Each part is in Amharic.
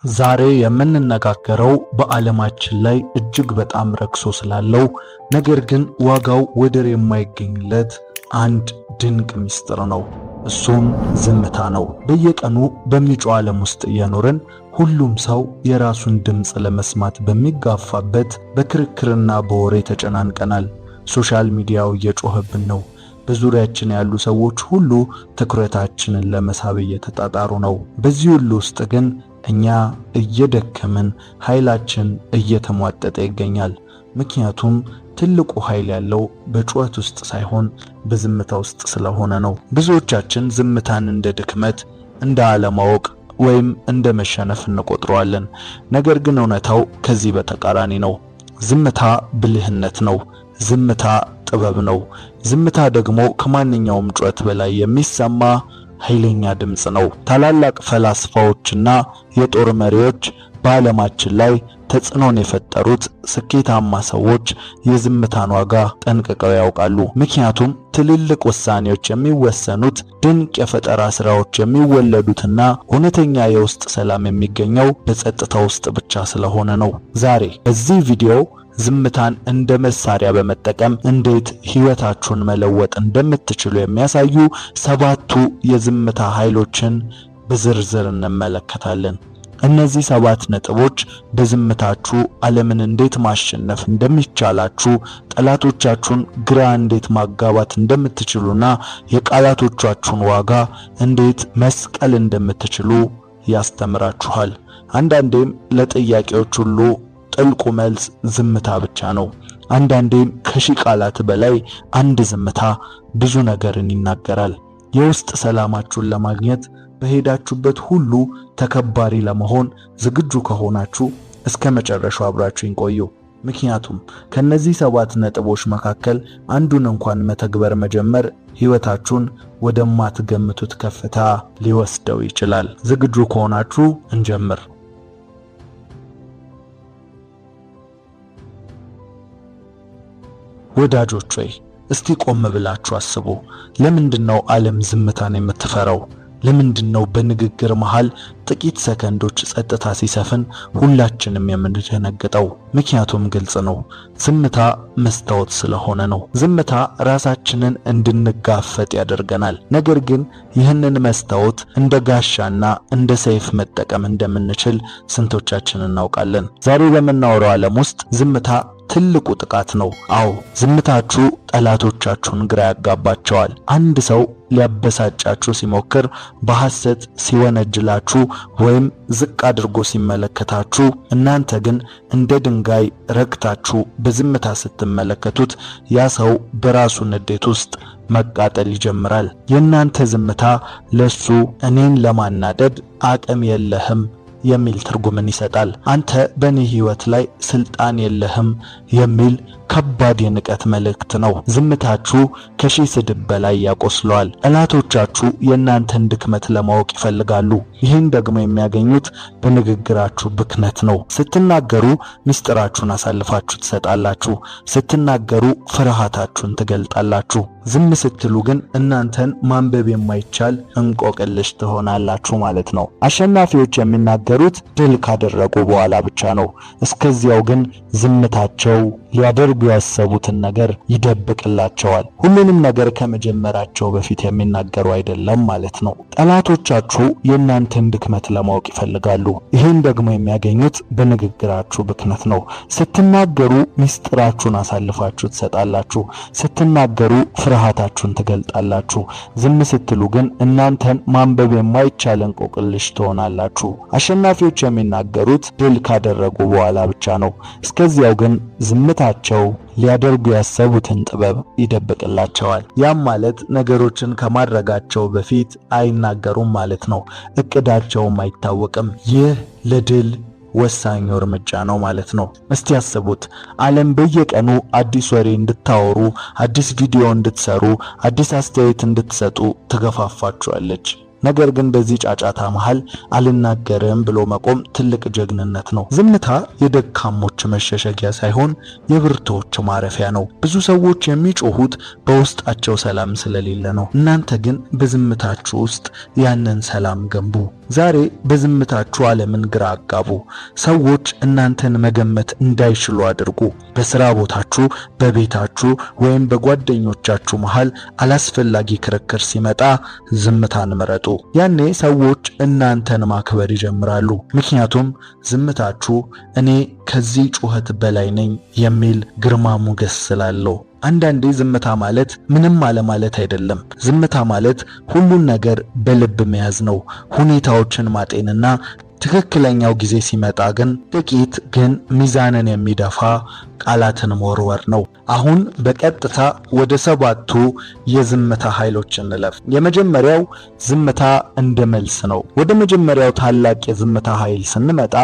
ዛሬ የምንነጋገረው በዓለማችን ላይ እጅግ በጣም ረክሶ ስላለው ነገር ግን ዋጋው ወደር የማይገኝለት አንድ ድንቅ ምስጢር ነው። እሱም ዝምታ ነው። በየቀኑ በሚጮህ ዓለም ውስጥ እየኖርን ሁሉም ሰው የራሱን ድምፅ ለመስማት በሚጋፋበት በክርክርና በወሬ ተጨናንቀናል። ሶሻል ሚዲያው እየጮህብን ነው። በዙሪያችን ያሉ ሰዎች ሁሉ ትኩረታችንን ለመሳብ እየተጣጣሩ ነው። በዚህ ሁሉ ውስጥ ግን እኛ እየደከምን ኃይላችን እየተሟጠጠ ይገኛል። ምክንያቱም ትልቁ ኃይል ያለው በጩኸት ውስጥ ሳይሆን በዝምታ ውስጥ ስለሆነ ነው። ብዙዎቻችን ዝምታን እንደ ድክመት፣ እንደ አለማወቅ ወይም እንደ መሸነፍ እንቆጥረዋለን። ነገር ግን እውነታው ከዚህ በተቃራኒ ነው። ዝምታ ብልህነት ነው። ዝምታ ጥበብ ነው። ዝምታ ደግሞ ከማንኛውም ጩኸት በላይ የሚሰማ ኃይለኛ ድምጽ ነው። ታላላቅ ፈላስፋዎችና የጦር መሪዎች በዓለማችን ላይ ተጽዕኖን የፈጠሩት ስኬታማ ሰዎች የዝምታን ዋጋ ጠንቅቀው ያውቃሉ። ምክንያቱም ትልልቅ ውሳኔዎች የሚወሰኑት፣ ድንቅ የፈጠራ ሥራዎች የሚወለዱትና እውነተኛ የውስጥ ሰላም የሚገኘው በጸጥታ ውስጥ ብቻ ስለሆነ ነው። ዛሬ በዚህ ቪዲዮ ዝምታን እንደ መሳሪያ በመጠቀም እንዴት ሕይወታችሁን መለወጥ እንደምትችሉ የሚያሳዩ 7 የዝምታ ኃይሎችን በዝርዝር እንመለከታለን። እነዚህ 7 ነጥቦች በዝምታችሁ ዓለምን እንዴት ማሸነፍ እንደሚቻላችሁ፣ ጠላቶቻችሁን ግራ እንዴት ማጋባት እንደምትችሉና የቃላቶቻችሁን ዋጋ እንዴት መስቀል እንደምትችሉ ያስተምራችኋል። አንዳንዴም ለጥያቄዎች ሁሉ ጥልቁ መልስ ዝምታ ብቻ ነው። አንዳንዴም ከሺህ ቃላት በላይ አንድ ዝምታ ብዙ ነገርን ይናገራል። የውስጥ ሰላማችሁን ለማግኘት በሄዳችሁበት ሁሉ ተከባሪ ለመሆን ዝግጁ ከሆናችሁ እስከ መጨረሻው አብራችሁን ቆዩ። ምክንያቱም ከነዚህ 7 ነጥቦች መካከል አንዱን እንኳን መተግበር መጀመር ሕይወታችሁን ወደማትገምቱት ከፍታ ሊወስደው ይችላል። ዝግጁ ከሆናችሁ እንጀምር። ወዳጆች ሆይ እስቲ ቆም ብላችሁ አስቡ። ለምንድነው ዓለም ዝምታን የምትፈራው? ለምንድነው በንግግር መሃል ጥቂት ሰከንዶች ጸጥታ ሲሰፍን ሁላችንም የምንደነግጠው? ምክንያቱም ግልጽ ነው። ዝምታ መስታወት ስለሆነ ነው። ዝምታ ራሳችንን እንድንጋፈጥ ያደርገናል። ነገር ግን ይህንን መስታወት እንደ ጋሻና እንደ ሰይፍ መጠቀም እንደምንችል ስንቶቻችን እናውቃለን? ዛሬ በምናወራው ዓለም ውስጥ ዝምታ ትልቁ ጥቃት ነው። አዎ፣ ዝምታችሁ ጠላቶቻችሁን ግራ ያጋባቸዋል። አንድ ሰው ሊያበሳጫችሁ ሲሞክር፣ በሐሰት ሲወነጅላችሁ ወይም ዝቅ አድርጎ ሲመለከታችሁ፣ እናንተ ግን እንደ ድንጋይ ረግታችሁ በዝምታ ስትመለከቱት ያ ሰው በራሱ ንዴት ውስጥ መቃጠል ይጀምራል። የእናንተ ዝምታ ለሱ እኔን ለማናደድ አቅም የለህም የሚል ትርጉምን ይሰጣል። አንተ በእኔ ሕይወት ላይ ስልጣን የለህም የሚል ከባድ የንቀት መልእክት ነው። ዝምታችሁ ከሺህ ስድብ በላይ ያቆስለዋል። ጠላቶቻችሁ የእናንተን ድክመት ለማወቅ ይፈልጋሉ። ይህን ደግሞ የሚያገኙት በንግግራችሁ ብክነት ነው። ስትናገሩ ምስጢራችሁን አሳልፋችሁ ትሰጣላችሁ። ስትናገሩ ፍርሃታችሁን ትገልጣላችሁ። ዝም ስትሉ ግን እናንተን ማንበብ የማይቻል እንቆቅልሽ ትሆናላችሁ ማለት ነው። አሸናፊዎች የሚናገሩት ድል ካደረጉ በኋላ ብቻ ነው። እስከዚያው ግን ዝምታቸው ሊያደርጉ ያሰቡትን ነገር ይደብቅላቸዋል። ሁሉንም ነገር ከመጀመራቸው በፊት የሚናገሩ አይደለም ማለት ነው። ጠላቶቻችሁ የእናንተን ድክመት ለማወቅ ይፈልጋሉ። ይህን ደግሞ የሚያገኙት በንግግራችሁ ብክነት ነው። ስትናገሩ ምስጢራችሁን አሳልፋችሁ ትሰጣላችሁ። ስትናገሩ ፍርሃታችሁን ትገልጣላችሁ። ዝም ስትሉ ግን እናንተን ማንበብ የማይቻል እንቆቅልሽ ትሆናላችሁ። አሸናፊዎች የሚናገሩት ድል ካደረጉ በኋላ ብቻ ነው። እስከዚያው ግን ዝምታቸው ሊያደርጉ ያሰቡትን ጥበብ ይደብቅላቸዋል። ያም ማለት ነገሮችን ከማድረጋቸው በፊት አይናገሩም ማለት ነው። እቅዳቸውም አይታወቅም። ይህ ለድል ወሳኙ እርምጃ ነው ማለት ነው። እስቲ ያስቡት፣ ዓለም በየቀኑ አዲስ ወሬ እንድታወሩ፣ አዲስ ቪዲዮ እንድትሰሩ፣ አዲስ አስተያየት እንድትሰጡ ትገፋፋችኋለች። ነገር ግን በዚህ ጫጫታ መሃል አልናገርም ብሎ መቆም ትልቅ ጀግንነት ነው። ዝምታ የደካሞች መሸሸጊያ ሳይሆን የብርቱዎች ማረፊያ ነው። ብዙ ሰዎች የሚጮሁት በውስጣቸው ሰላም ስለሌለ ነው። እናንተ ግን በዝምታችሁ ውስጥ ያንን ሰላም ገንቡ። ዛሬ በዝምታችሁ ዓለምን ግራ አጋቡ። ሰዎች እናንተን መገመት እንዳይችሉ አድርጉ። በስራ ቦታችሁ፣ በቤታችሁ ወይም በጓደኞቻችሁ መሃል አላስፈላጊ ክርክር ሲመጣ ዝምታን ምረጡ። ያኔ ሰዎች እናንተን ማክበር ይጀምራሉ። ምክንያቱም ዝምታችሁ እኔ ከዚህ ጩኸት በላይ ነኝ የሚል ግርማ ሞገስ ስላለው። አንዳንዴ ዝምታ ማለት ምንም አለማለት አይደለም። ዝምታ ማለት ሁሉን ነገር በልብ መያዝ ነው። ሁኔታዎችን ማጤንና ትክክለኛው ጊዜ ሲመጣ ግን ጥቂት ግን ሚዛንን የሚደፋ ቃላትን መወርወር ነው። አሁን በቀጥታ ወደ 7ቱ የዝምታ ኃይሎች እንለፍ። የመጀመሪያው ዝምታ እንደ መልስ ነው። ወደ መጀመሪያው ታላቅ የዝምታ ኃይል ስንመጣ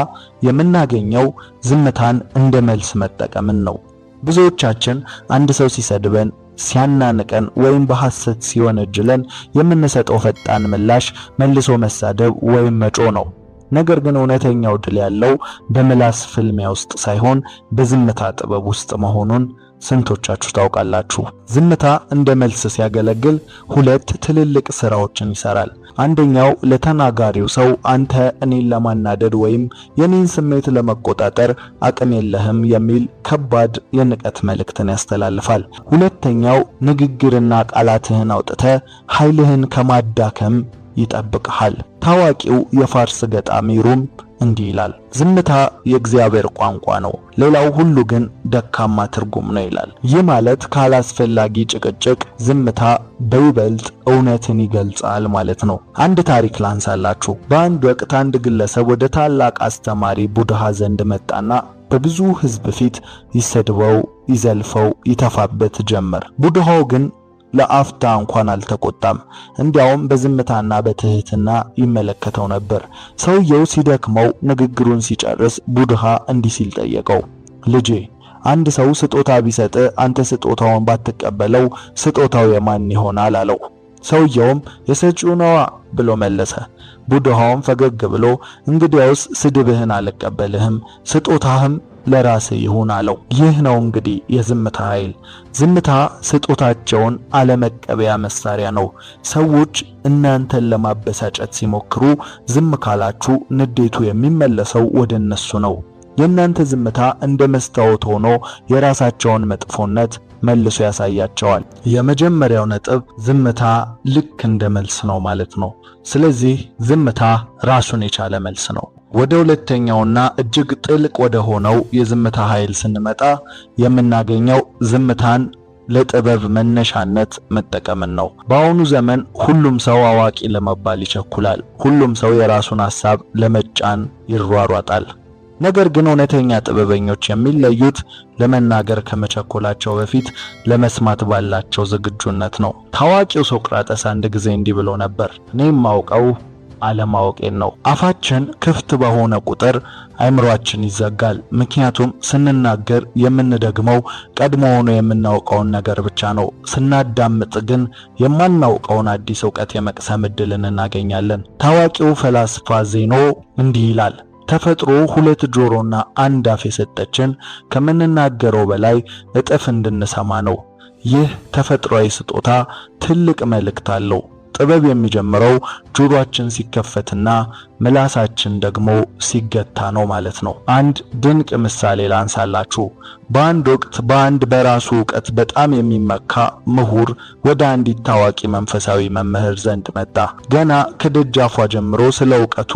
የምናገኘው ዝምታን እንደ መልስ መጠቀምን ነው። ብዙዎቻችን አንድ ሰው ሲሰድበን፣ ሲያናንቀን ወይም በሐሰት ሲወነጅለን የምንሰጠው ፈጣን ምላሽ መልሶ መሳደብ ወይም መጮህ ነው። ነገር ግን እውነተኛው ድል ያለው በምላስ ፍልሚያ ውስጥ ሳይሆን በዝምታ ጥበብ ውስጥ መሆኑን ስንቶቻችሁ ታውቃላችሁ? ዝምታ እንደ መልስ ሲያገለግል 2 ትልልቅ ስራዎችን ይሰራል። አንደኛው ለተናጋሪው ሰው አንተ እኔን ለማናደድ ወይም የኔን ስሜት ለመቆጣጠር አቅም የለህም የሚል ከባድ የንቀት መልእክትን ያስተላልፋል። ሁለተኛው ንግግርና ቃላትህን አውጥተህ ኃይልህን ከማዳከም ይጠብቅሃል። ታዋቂው የፋርስ ገጣሚ ሩም እንዲህ ይላል፣ ዝምታ የእግዚአብሔር ቋንቋ ነው፣ ሌላው ሁሉ ግን ደካማ ትርጉም ነው ይላል። ይህ ማለት ካላስፈላጊ ጭቅጭቅ ዝምታ በይበልጥ እውነትን ይገልጻል ማለት ነው። አንድ ታሪክ ላንሳላችሁ። በአንድ ወቅት አንድ ግለሰብ ወደ ታላቅ አስተማሪ ቡድሃ ዘንድ መጣና በብዙ ሕዝብ ፊት ይሰድበው፣ ይዘልፈው፣ ይተፋበት ጀመር። ቡድሃው ግን ለአፍታ እንኳን አልተቆጣም። እንዲያውም በዝምታና በትህትና ይመለከተው ነበር። ሰውየው ሲደክመው ንግግሩን ሲጨርስ ቡድሃ እንዲህ ሲል ጠየቀው፣ ልጄ አንድ ሰው ስጦታ ቢሰጥ አንተ ስጦታውን ባትቀበለው ስጦታው የማን ይሆናል አለው። ሰውየውም የሰጪው ነዋ ብሎ መለሰ። ቡድሃውም ፈገግ ብሎ እንግዲያውስ ስድብህን አልቀበልህም፣ ስጦታህም ለራስህ ይሁን አለው። ይህ ነው እንግዲህ የዝምታ ኃይል። ዝምታ ስጦታቸውን አለመቀበያ መሳሪያ ነው። ሰዎች እናንተን ለማበሳጨት ሲሞክሩ ዝም ካላችሁ ንዴቱ የሚመለሰው ወደ እነሱ ነው። የእናንተ ዝምታ እንደ መስታወት ሆኖ የራሳቸውን መጥፎነት መልሶ ያሳያቸዋል። የመጀመሪያው ነጥብ ዝምታ ልክ እንደ መልስ ነው ማለት ነው። ስለዚህ ዝምታ ራሱን የቻለ መልስ ነው። ወደ ሁለተኛውና እጅግ ጥልቅ ወደ ሆነው የዝምታ ኃይል ስንመጣ የምናገኘው ዝምታን ለጥበብ መነሻነት መጠቀምን ነው። በአሁኑ ዘመን ሁሉም ሰው አዋቂ ለመባል ይቸኩላል። ሁሉም ሰው የራሱን ሐሳብ ለመጫን ይሯሯጣል። ነገር ግን እውነተኛ ጥበበኞች የሚለዩት ለመናገር ከመቸኮላቸው በፊት ለመስማት ባላቸው ዝግጁነት ነው። ታዋቂው ሶቅራጠስ አንድ ጊዜ እንዲህ ብሎ ነበር፣ እኔ የማውቀው አለማወቄን ነው። አፋችን ክፍት በሆነ ቁጥር አይምሮአችን ይዘጋል። ምክንያቱም ስንናገር የምንደግመው ቀድሞውኑ የምናውቀውን ነገር ብቻ ነው። ስናዳምጥ ግን የማናውቀውን አዲስ ዕውቀት የመቅሰም ዕድልን እናገኛለን። ታዋቂው ፈላስፋ ዜኖ እንዲህ ይላል፣ ተፈጥሮ 2 ጆሮና 1 አፍ የሰጠችን ከምንናገረው በላይ እጥፍ እንድንሰማ ነው። ይህ ተፈጥሯዊ ስጦታ ትልቅ መልእክት አለው። ጥበብ የሚጀምረው ጆሮአችን ሲከፈትና ምላሳችን ደግሞ ሲገታ ነው ማለት ነው። አንድ ድንቅ ምሳሌ ላንሳላችሁ። በአንድ ወቅት በአንድ በራሱ ዕውቀት በጣም የሚመካ ምሁር ወደ አንዲት ታዋቂ መንፈሳዊ መምህር ዘንድ መጣ። ገና ከደጃፏ ጀምሮ ስለ ዕውቀቱ፣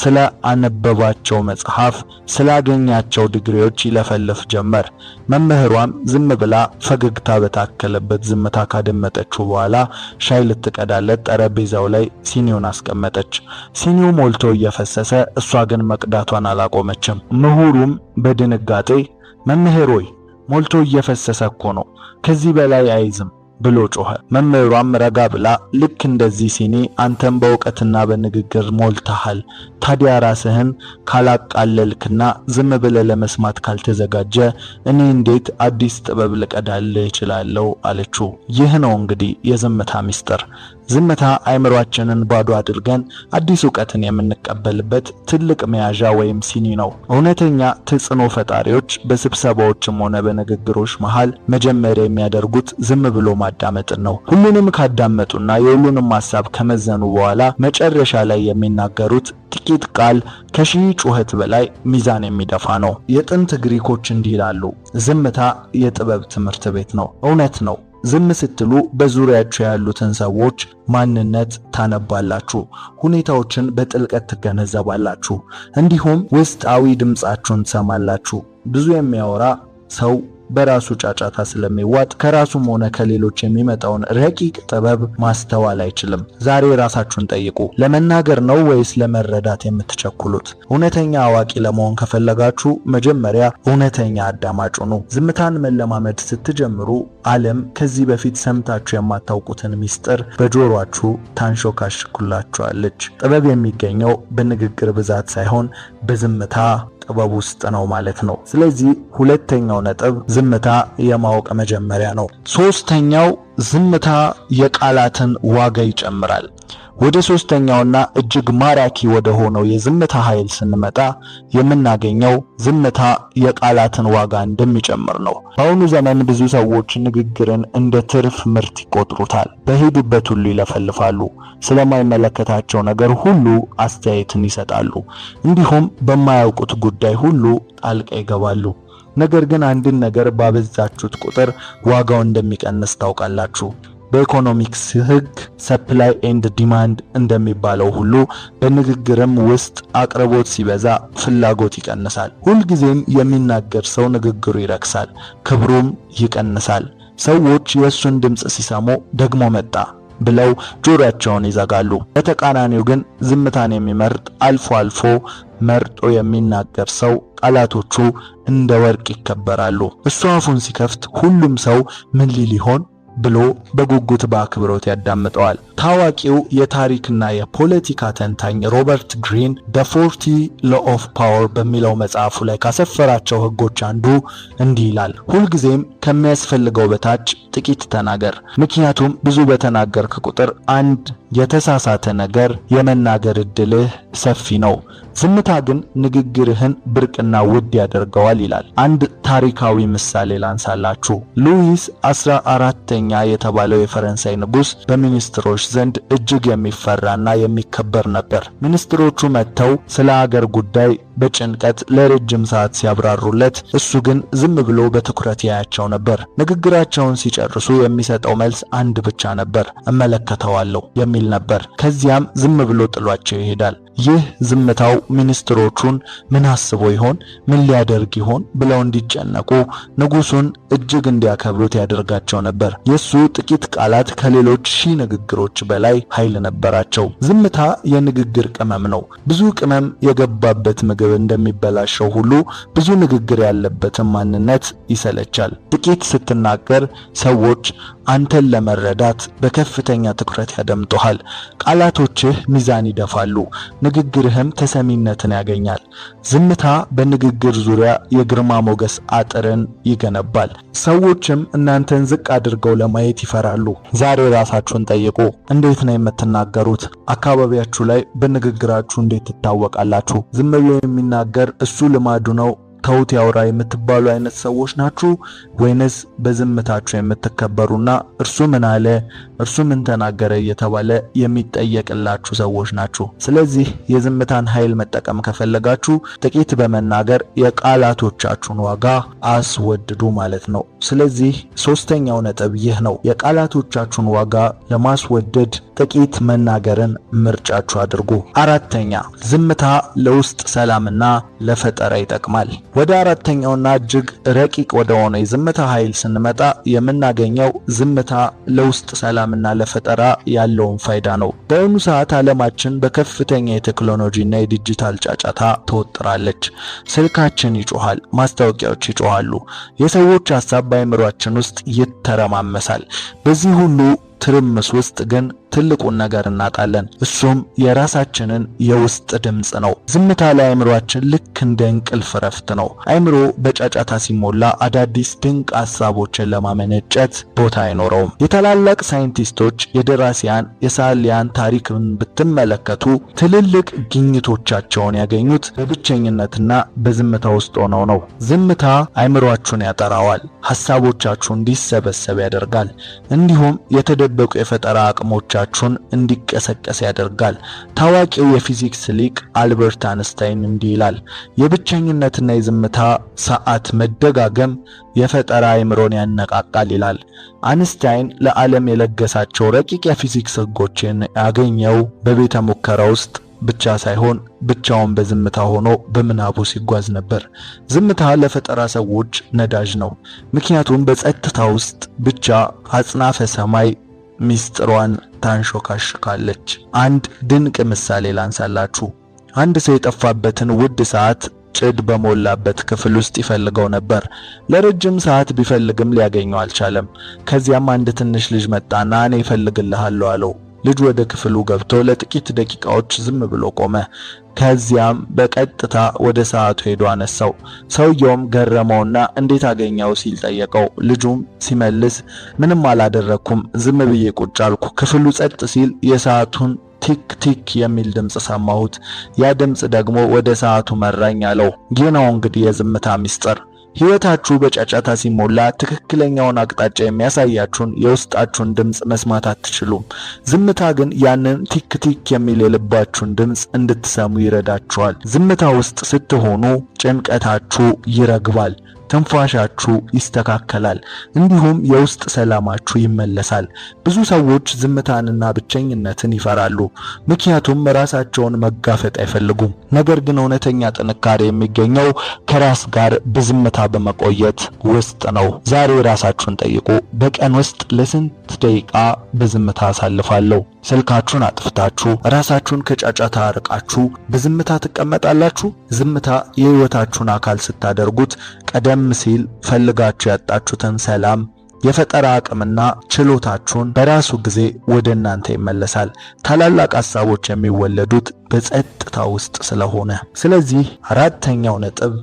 ስለ አነበባቸው መጽሐፍ፣ ስላገኛቸው ዲግሪዎች ይለፈልፍ ጀመር። መምህሯም ዝም ብላ ፈገግታ በታከለበት ዝምታ ካደመጠችው በኋላ ሻይ ልትቀዳለት ጠረጴዛው ላይ ሲኒውን አስቀመጠች። ሲኒው ሞልቶ እየፈሰሰ እሷ ግን መቅዳቷን አላቆመችም። ምሁሩም በድንጋጤ መምህር ሆይ ሞልቶ እየፈሰሰ እኮ ነው፣ ከዚህ በላይ አይዝም ብሎ ጮኸ። መምህሯም ረጋ ብላ ልክ እንደዚህ ሲኒ አንተም በዕውቀትና በንግግር ሞልተሃል፣ ታዲያ ራስህን ካላቃለልክና ዝም ብለህ ለመስማት ካልተዘጋጀ እኔ እንዴት አዲስ ጥበብ ልቀዳልህ እችላለሁ አለችው። ይህ ነው እንግዲህ የዝምታ ምስጢር። ዝምታ አእምሯችንን ባዶ አድርገን አዲስ ዕውቀትን የምንቀበልበት ትልቅ መያዣ ወይም ሲኒ ነው። እውነተኛ ተጽዕኖ ፈጣሪዎች በስብሰባዎችም ሆነ በንግግሮች መሃል መጀመሪያ የሚያደርጉት ዝም ብሎ ማዳመጥን ነው። ሁሉንም ካዳመጡና የሁሉንም ሐሳብ ከመዘኑ በኋላ መጨረሻ ላይ የሚናገሩት ጥቂት ቃል ከሺህ ጩኸት በላይ ሚዛን የሚደፋ ነው። የጥንት ግሪኮች እንዲህ ይላሉ፣ ዝምታ የጥበብ ትምህርት ቤት ነው። እውነት ነው። ዝም ስትሉ በዙሪያችሁ ያሉትን ሰዎች ማንነት ታነባላችሁ፣ ሁኔታዎችን በጥልቀት ትገነዘባላችሁ፣ እንዲሁም ውስጣዊ ድምጻችሁን ትሰማላችሁ። ብዙ የሚያወራ ሰው በራሱ ጫጫታ ስለሚዋጥ ከራሱም ሆነ ከሌሎች የሚመጣውን ረቂቅ ጥበብ ማስተዋል አይችልም። ዛሬ ራሳችሁን ጠይቁ። ለመናገር ነው ወይስ ለመረዳት የምትቸኩሉት? እውነተኛ አዋቂ ለመሆን ከፈለጋችሁ መጀመሪያ እውነተኛ አዳማጭ ሁኑ። ዝምታን መለማመድ ስትጀምሩ ዓለም ከዚህ በፊት ሰምታችሁ የማታውቁትን ሚስጥር በጆሮአችሁ ታንሾካሽኩላችኋለች። ጥበብ የሚገኘው በንግግር ብዛት ሳይሆን በዝምታ ጥበብ ውስጥ ነው ማለት ነው። ስለዚህ ሁለተኛው ነጥብ ዝምታ የማወቅ መጀመሪያ ነው። ሶስተኛው ዝምታ የቃላትን ዋጋ ይጨምራል። ወደ ሶስተኛውና እጅግ ማራኪ ወደ ሆነው የዝምታ ኃይል ስንመጣ የምናገኘው ዝምታ የቃላትን ዋጋ እንደሚጨምር ነው። በአሁኑ ዘመን ብዙ ሰዎች ንግግርን እንደ ትርፍ ምርት ይቆጥሩታል። በሄዱበት ሁሉ ይለፈልፋሉ። ስለማይመለከታቸው ነገር ሁሉ አስተያየትን ይሰጣሉ። እንዲሁም በማያውቁት ጉዳይ ሁሉ ጣልቃ ይገባሉ። ነገር ግን አንድን ነገር ባበዛችሁት ቁጥር ዋጋው እንደሚቀንስ ታውቃላችሁ። በኢኮኖሚክስ ሕግ ሰፕላይ ኤንድ ዲማንድ እንደሚባለው ሁሉ በንግግርም ውስጥ አቅርቦት ሲበዛ ፍላጎት ይቀንሳል። ሁልጊዜም የሚናገር ሰው ንግግሩ ይረክሳል፣ ክብሩም ይቀንሳል። ሰዎች የእሱን ድምፅ ሲሰሙ ደግሞ መጣ ብለው ጆሮአቸውን ይዘጋሉ። በተቃራኒው ግን ዝምታን የሚመርጥ አልፎ አልፎ መርጦ የሚናገር ሰው ቃላቶቹ እንደ ወርቅ ይከበራሉ። እሱ አፉን ሲከፍት ሁሉም ሰው ምን ሊል ይሆን ብሎ በጉጉት በአክብሮት ያዳምጠዋል። ታዋቂው የታሪክና የፖለቲካ ተንታኝ ሮበርት ግሪን The 40 Law of Power በሚለው መጽሐፉ ላይ ካሰፈራቸው ህጎች አንዱ እንዲህ ይላል፣ ሁልጊዜም ከሚያስፈልገው በታች ጥቂት ተናገር። ምክንያቱም ብዙ በተናገርክ ቁጥር አንድ የተሳሳተ ነገር የመናገር እድልህ ሰፊ ነው። ዝምታ ግን ንግግርህን ብርቅና ውድ ያደርገዋል ይላል። አንድ ታሪካዊ ምሳሌ ላንሳላችሁ። ሉዊስ 14ኛ የተባለው የፈረንሳይ ንጉስ በሚኒስትሮች ዘንድ እጅግ የሚፈራና የሚከበር ነበር። ሚኒስትሮቹ መጥተው ስለ ሀገር ጉዳይ በጭንቀት ለረጅም ሰዓት ሲያብራሩለት እሱ ግን ዝም ብሎ በትኩረት ያያቸው ነበር። ንግግራቸውን ሲጨርሱ የሚሰጠው መልስ አንድ ብቻ ነበር፣ እመለከተዋለሁ የሚል ነበር። ከዚያም ዝም ብሎ ጥሏቸው ይሄዳል። ይህ ዝምታው ሚኒስትሮቹን ምን አስቦ ይሆን፣ ምን ሊያደርግ ይሆን ብለው እንዲጨነቁ፣ ንጉሱን እጅግ እንዲያከብሩት ያደርጋቸው ነበር። የሱ ጥቂት ቃላት ከሌሎች ሺህ ንግግሮች በላይ ኃይል ነበራቸው። ዝምታ የንግግር ቅመም ነው። ብዙ ቅመም የገባበት ምግብ እንደሚበላሸው ሁሉ ብዙ ንግግር ያለበትን ማንነት ይሰለቻል። ጥቂት ስትናገር ሰዎች አንተን ለመረዳት በከፍተኛ ትኩረት ያደምጡሃል። ቃላቶችህ ሚዛን ይደፋሉ፣ ንግግርህም ተሰሚነትን ያገኛል። ዝምታ በንግግር ዙሪያ የግርማ ሞገስ አጥርን ይገነባል። ሰዎችም እናንተን ዝቅ አድርገው ለማየት ይፈራሉ። ዛሬ ራሳችሁን ጠይቁ። እንዴት ነው የምትናገሩት? አካባቢያችሁ ላይ በንግግራችሁ እንዴት ትታወቃላችሁ? ዝም ብሎ የሚናገር እሱ ልማዱ ነው ተውት ያውራ የምትባሉ አይነት ሰዎች ናችሁ? ወይንስ በዝምታችሁ የምትከበሩና እርሱ ምን አለ እርሱ ምን ተናገረ እየተባለ የሚጠየቅላችሁ ሰዎች ናችሁ? ስለዚህ የዝምታን ኃይል መጠቀም ከፈለጋችሁ ጥቂት በመናገር የቃላቶቻችሁን ዋጋ አስወድዱ ማለት ነው። ስለዚህ ሶስተኛው ነጥብ ይህ ነው። የቃላቶቻችሁን ዋጋ ለማስወደድ ጥቂት መናገርን ምርጫችሁ አድርጉ። አራተኛ፣ ዝምታ ለውስጥ ሰላምና ለፈጠራ ይጠቅማል። ወደ አራተኛውና እጅግ ረቂቅ ወደ ሆነ የዝምታ ኃይል ስንመጣ የምናገኘው ዝምታ ለውስጥ ሰላምና ለፈጠራ ያለውን ፋይዳ ነው። በአሁኑ ሰዓት ዓለማችን በከፍተኛ የቴክኖሎጂና የዲጂታል ጫጫታ ተወጥራለች። ስልካችን ይጮሃል፣ ማስታወቂያዎች ይጮሃሉ፣ የሰዎች ሐሳብ በአእምሯችን ውስጥ ይተረማመሳል። በዚህ ሁሉ ትርምስ ውስጥ ግን ትልቁን ነገር እናጣለን። እሱም የራሳችንን የውስጥ ድምጽ ነው። ዝምታ ለአእምሮአችን ልክ እንደ እንቅልፍ ረፍት ነው። አእምሮ በጫጫታ ሲሞላ አዳዲስ ድንቅ ሐሳቦችን ለማመነጨት ቦታ አይኖረውም። የታላላቅ ሳይንቲስቶች፣ የደራሲያን፣ የሰዓሊያን ታሪክን ብትመለከቱ ትልልቅ ግኝቶቻቸውን ያገኙት በብቸኝነትና በዝምታ ውስጥ ሆነው ነው። ዝምታ አእምሮአችሁን ያጠራዋል፣ ሐሳቦቻችሁን እንዲሰበሰብ ያደርጋል፣ እንዲሁም የተደበቁ የፈጠራ አቅሞቻችሁን እንዲቀሰቀስ ያደርጋል። ታዋቂው የፊዚክስ ሊቅ አልበርት አንስታይን እንዲህ ይላል፣ የብቸኝነትና የዝምታ ሰዓት መደጋገም የፈጠራ አእምሮን ያነቃቃል ይላል። አንስታይን ለዓለም የለገሳቸው ረቂቅ የፊዚክስ ሕጎችን ያገኘው በቤተ ሙከራ ውስጥ ብቻ ሳይሆን ብቻውን በዝምታ ሆኖ በምናቡ ሲጓዝ ነበር። ዝምታ ለፈጠራ ሰዎች ነዳጅ ነው። ምክንያቱም በጸጥታ ውስጥ ብቻ አጽናፈ ሰማይ ሚስጥሯን ታንሾካሽካለች። አንድ ድንቅ ምሳሌ ላንሳላችሁ። አንድ ሰው የጠፋበትን ውድ ሰዓት ጭድ በሞላበት ክፍል ውስጥ ይፈልገው ነበር። ለረጅም ሰዓት ቢፈልግም ሊያገኘው አልቻለም። ከዚያም አንድ ትንሽ ልጅ መጣና እኔ እፈልግልሃለሁ አለው። ልጅ ወደ ክፍሉ ገብቶ ለጥቂት ደቂቃዎች ዝም ብሎ ቆመ። ከዚያም በቀጥታ ወደ ሰዓቱ ሄዶ አነሳው። ሰውየውም ገረመውና እንዴት አገኘው ሲል ጠየቀው። ልጁም ሲመልስ ምንም አላደረኩም፣ ዝም ብዬ ቁጭ አልኩ። ክፍሉ ጸጥ ሲል የሰዓቱን ቲክ ቲክ የሚል ድምጽ ሰማሁት። ያ ድምጽ ደግሞ ወደ ሰዓቱ መራኝ አለው። ይህ ነው እንግዲህ የዝምታ ምስጢር። ሕይወታችሁ በጫጫታ ሲሞላ ትክክለኛውን አቅጣጫ የሚያሳያችሁን የውስጣችሁን ድምጽ መስማት አትችሉም። ዝምታ ግን ያንን ቲክ ቲክ የሚል የልባችሁን ድምጽ እንድትሰሙ ይረዳችኋል። ዝምታ ውስጥ ስትሆኑ ጭንቀታችሁ ይረግባል፣ ትንፋሻችሁ ይስተካከላል፣ እንዲሁም የውስጥ ሰላማችሁ ይመለሳል። ብዙ ሰዎች ዝምታንና ብቸኝነትን ይፈራሉ፣ ምክንያቱም ራሳቸውን መጋፈጥ አይፈልጉም። ነገር ግን እውነተኛ ጥንካሬ የሚገኘው ከራስ ጋር በዝምታ በመቆየት ውስጥ ነው። ዛሬ ራሳችሁን ጠይቁ። በቀን ውስጥ ለስንት ደቂቃ በዝምታ አሳልፋለሁ? ስልካችሁን አጥፍታችሁ ራሳችሁን ከጫጫታ አርቃችሁ በዝምታ ትቀመጣላችሁ? ዝምታ የሕይወታችሁን አካል ስታደርጉት ቀደም ሲል ፈልጋችሁ ያጣችሁትን ሰላም፣ የፈጠራ አቅምና ችሎታችሁን በራሱ ጊዜ ወደ እናንተ ይመለሳል። ታላላቅ ሐሳቦች የሚወለዱት በጸጥታ ውስጥ ስለሆነ። ስለዚህ አራተኛው ነጥብ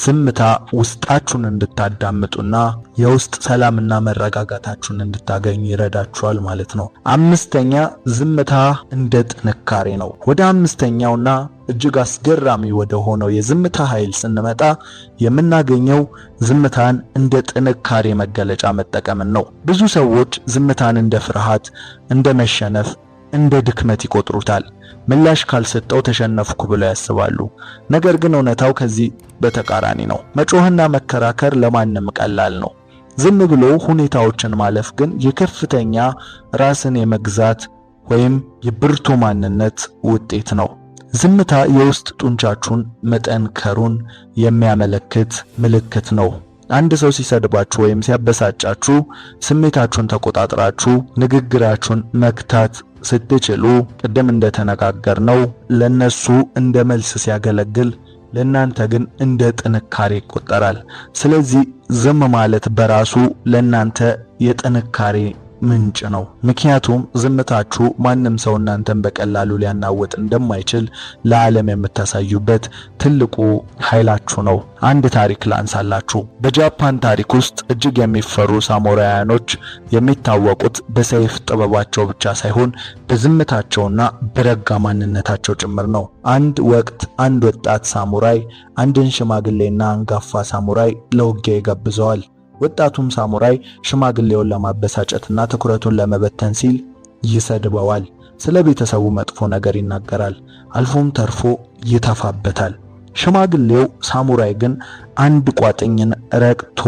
ዝምታ ውስጣችሁን እንድታዳምጡና የውስጥ ሰላምና መረጋጋታችሁን እንድታገኙ ይረዳችኋል ማለት ነው። አምስተኛ ዝምታ እንደ ጥንካሬ ነው። ወደ አምስተኛውና እጅግ አስገራሚ ወደ ሆነው የዝምታ ኃይል ስንመጣ የምናገኘው ዝምታን እንደ ጥንካሬ መገለጫ መጠቀምን ነው። ብዙ ሰዎች ዝምታን እንደ ፍርሃት፣ እንደ መሸነፍ፣ እንደ ድክመት ይቆጥሩታል። ምላሽ ካልሰጠው ተሸነፍኩ ብለው ያስባሉ። ነገር ግን እውነታው ከዚህ በተቃራኒ ነው። መጮህና መከራከር ለማንም ቀላል ነው። ዝም ብሎ ሁኔታዎችን ማለፍ ግን የከፍተኛ ራስን የመግዛት ወይም የብርቱ ማንነት ውጤት ነው። ዝምታ የውስጥ ጡንቻችሁን መጠንከሩን የሚያመለክት ምልክት ነው። አንድ ሰው ሲሰድባችሁ ወይም ሲያበሳጫችሁ ስሜታችሁን ተቆጣጥራችሁ ንግግራችሁን መክታት ስትችሉ፣ ቅድም እንደተነጋገርነው ለነሱ እንደ መልስ ሲያገለግል ለእናንተ ግን እንደ ጥንካሬ ይቆጠራል። ስለዚህ ዝም ማለት በራሱ ለእናንተ የጥንካሬ ምንጭ ነው። ምክንያቱም ዝምታችሁ ማንም ሰው እናንተን በቀላሉ ሊያናውጥ እንደማይችል ለዓለም የምታሳዩበት ትልቁ ኃይላችሁ ነው። አንድ ታሪክ ላንሳላችሁ። በጃፓን ታሪክ ውስጥ እጅግ የሚፈሩ ሳሙራያኖች የሚታወቁት በሰይፍ ጥበባቸው ብቻ ሳይሆን በዝምታቸውና በረጋ ማንነታቸው ጭምር ነው። አንድ ወቅት አንድ ወጣት ሳሙራይ አንድን ሽማግሌና አንጋፋ ሳሙራይ ለውጊያ ይጋብዘዋል። ወጣቱም ሳሙራይ ሽማግሌውን ለማበሳጨትና ትኩረቱን ለመበተን ሲል ይሰድበዋል። ስለ ቤተሰቡ መጥፎ ነገር ይናገራል። አልፎም ተርፎ ይተፋበታል። ሽማግሌው ሳሙራይ ግን አንድ ቋጥኝን ረግቶ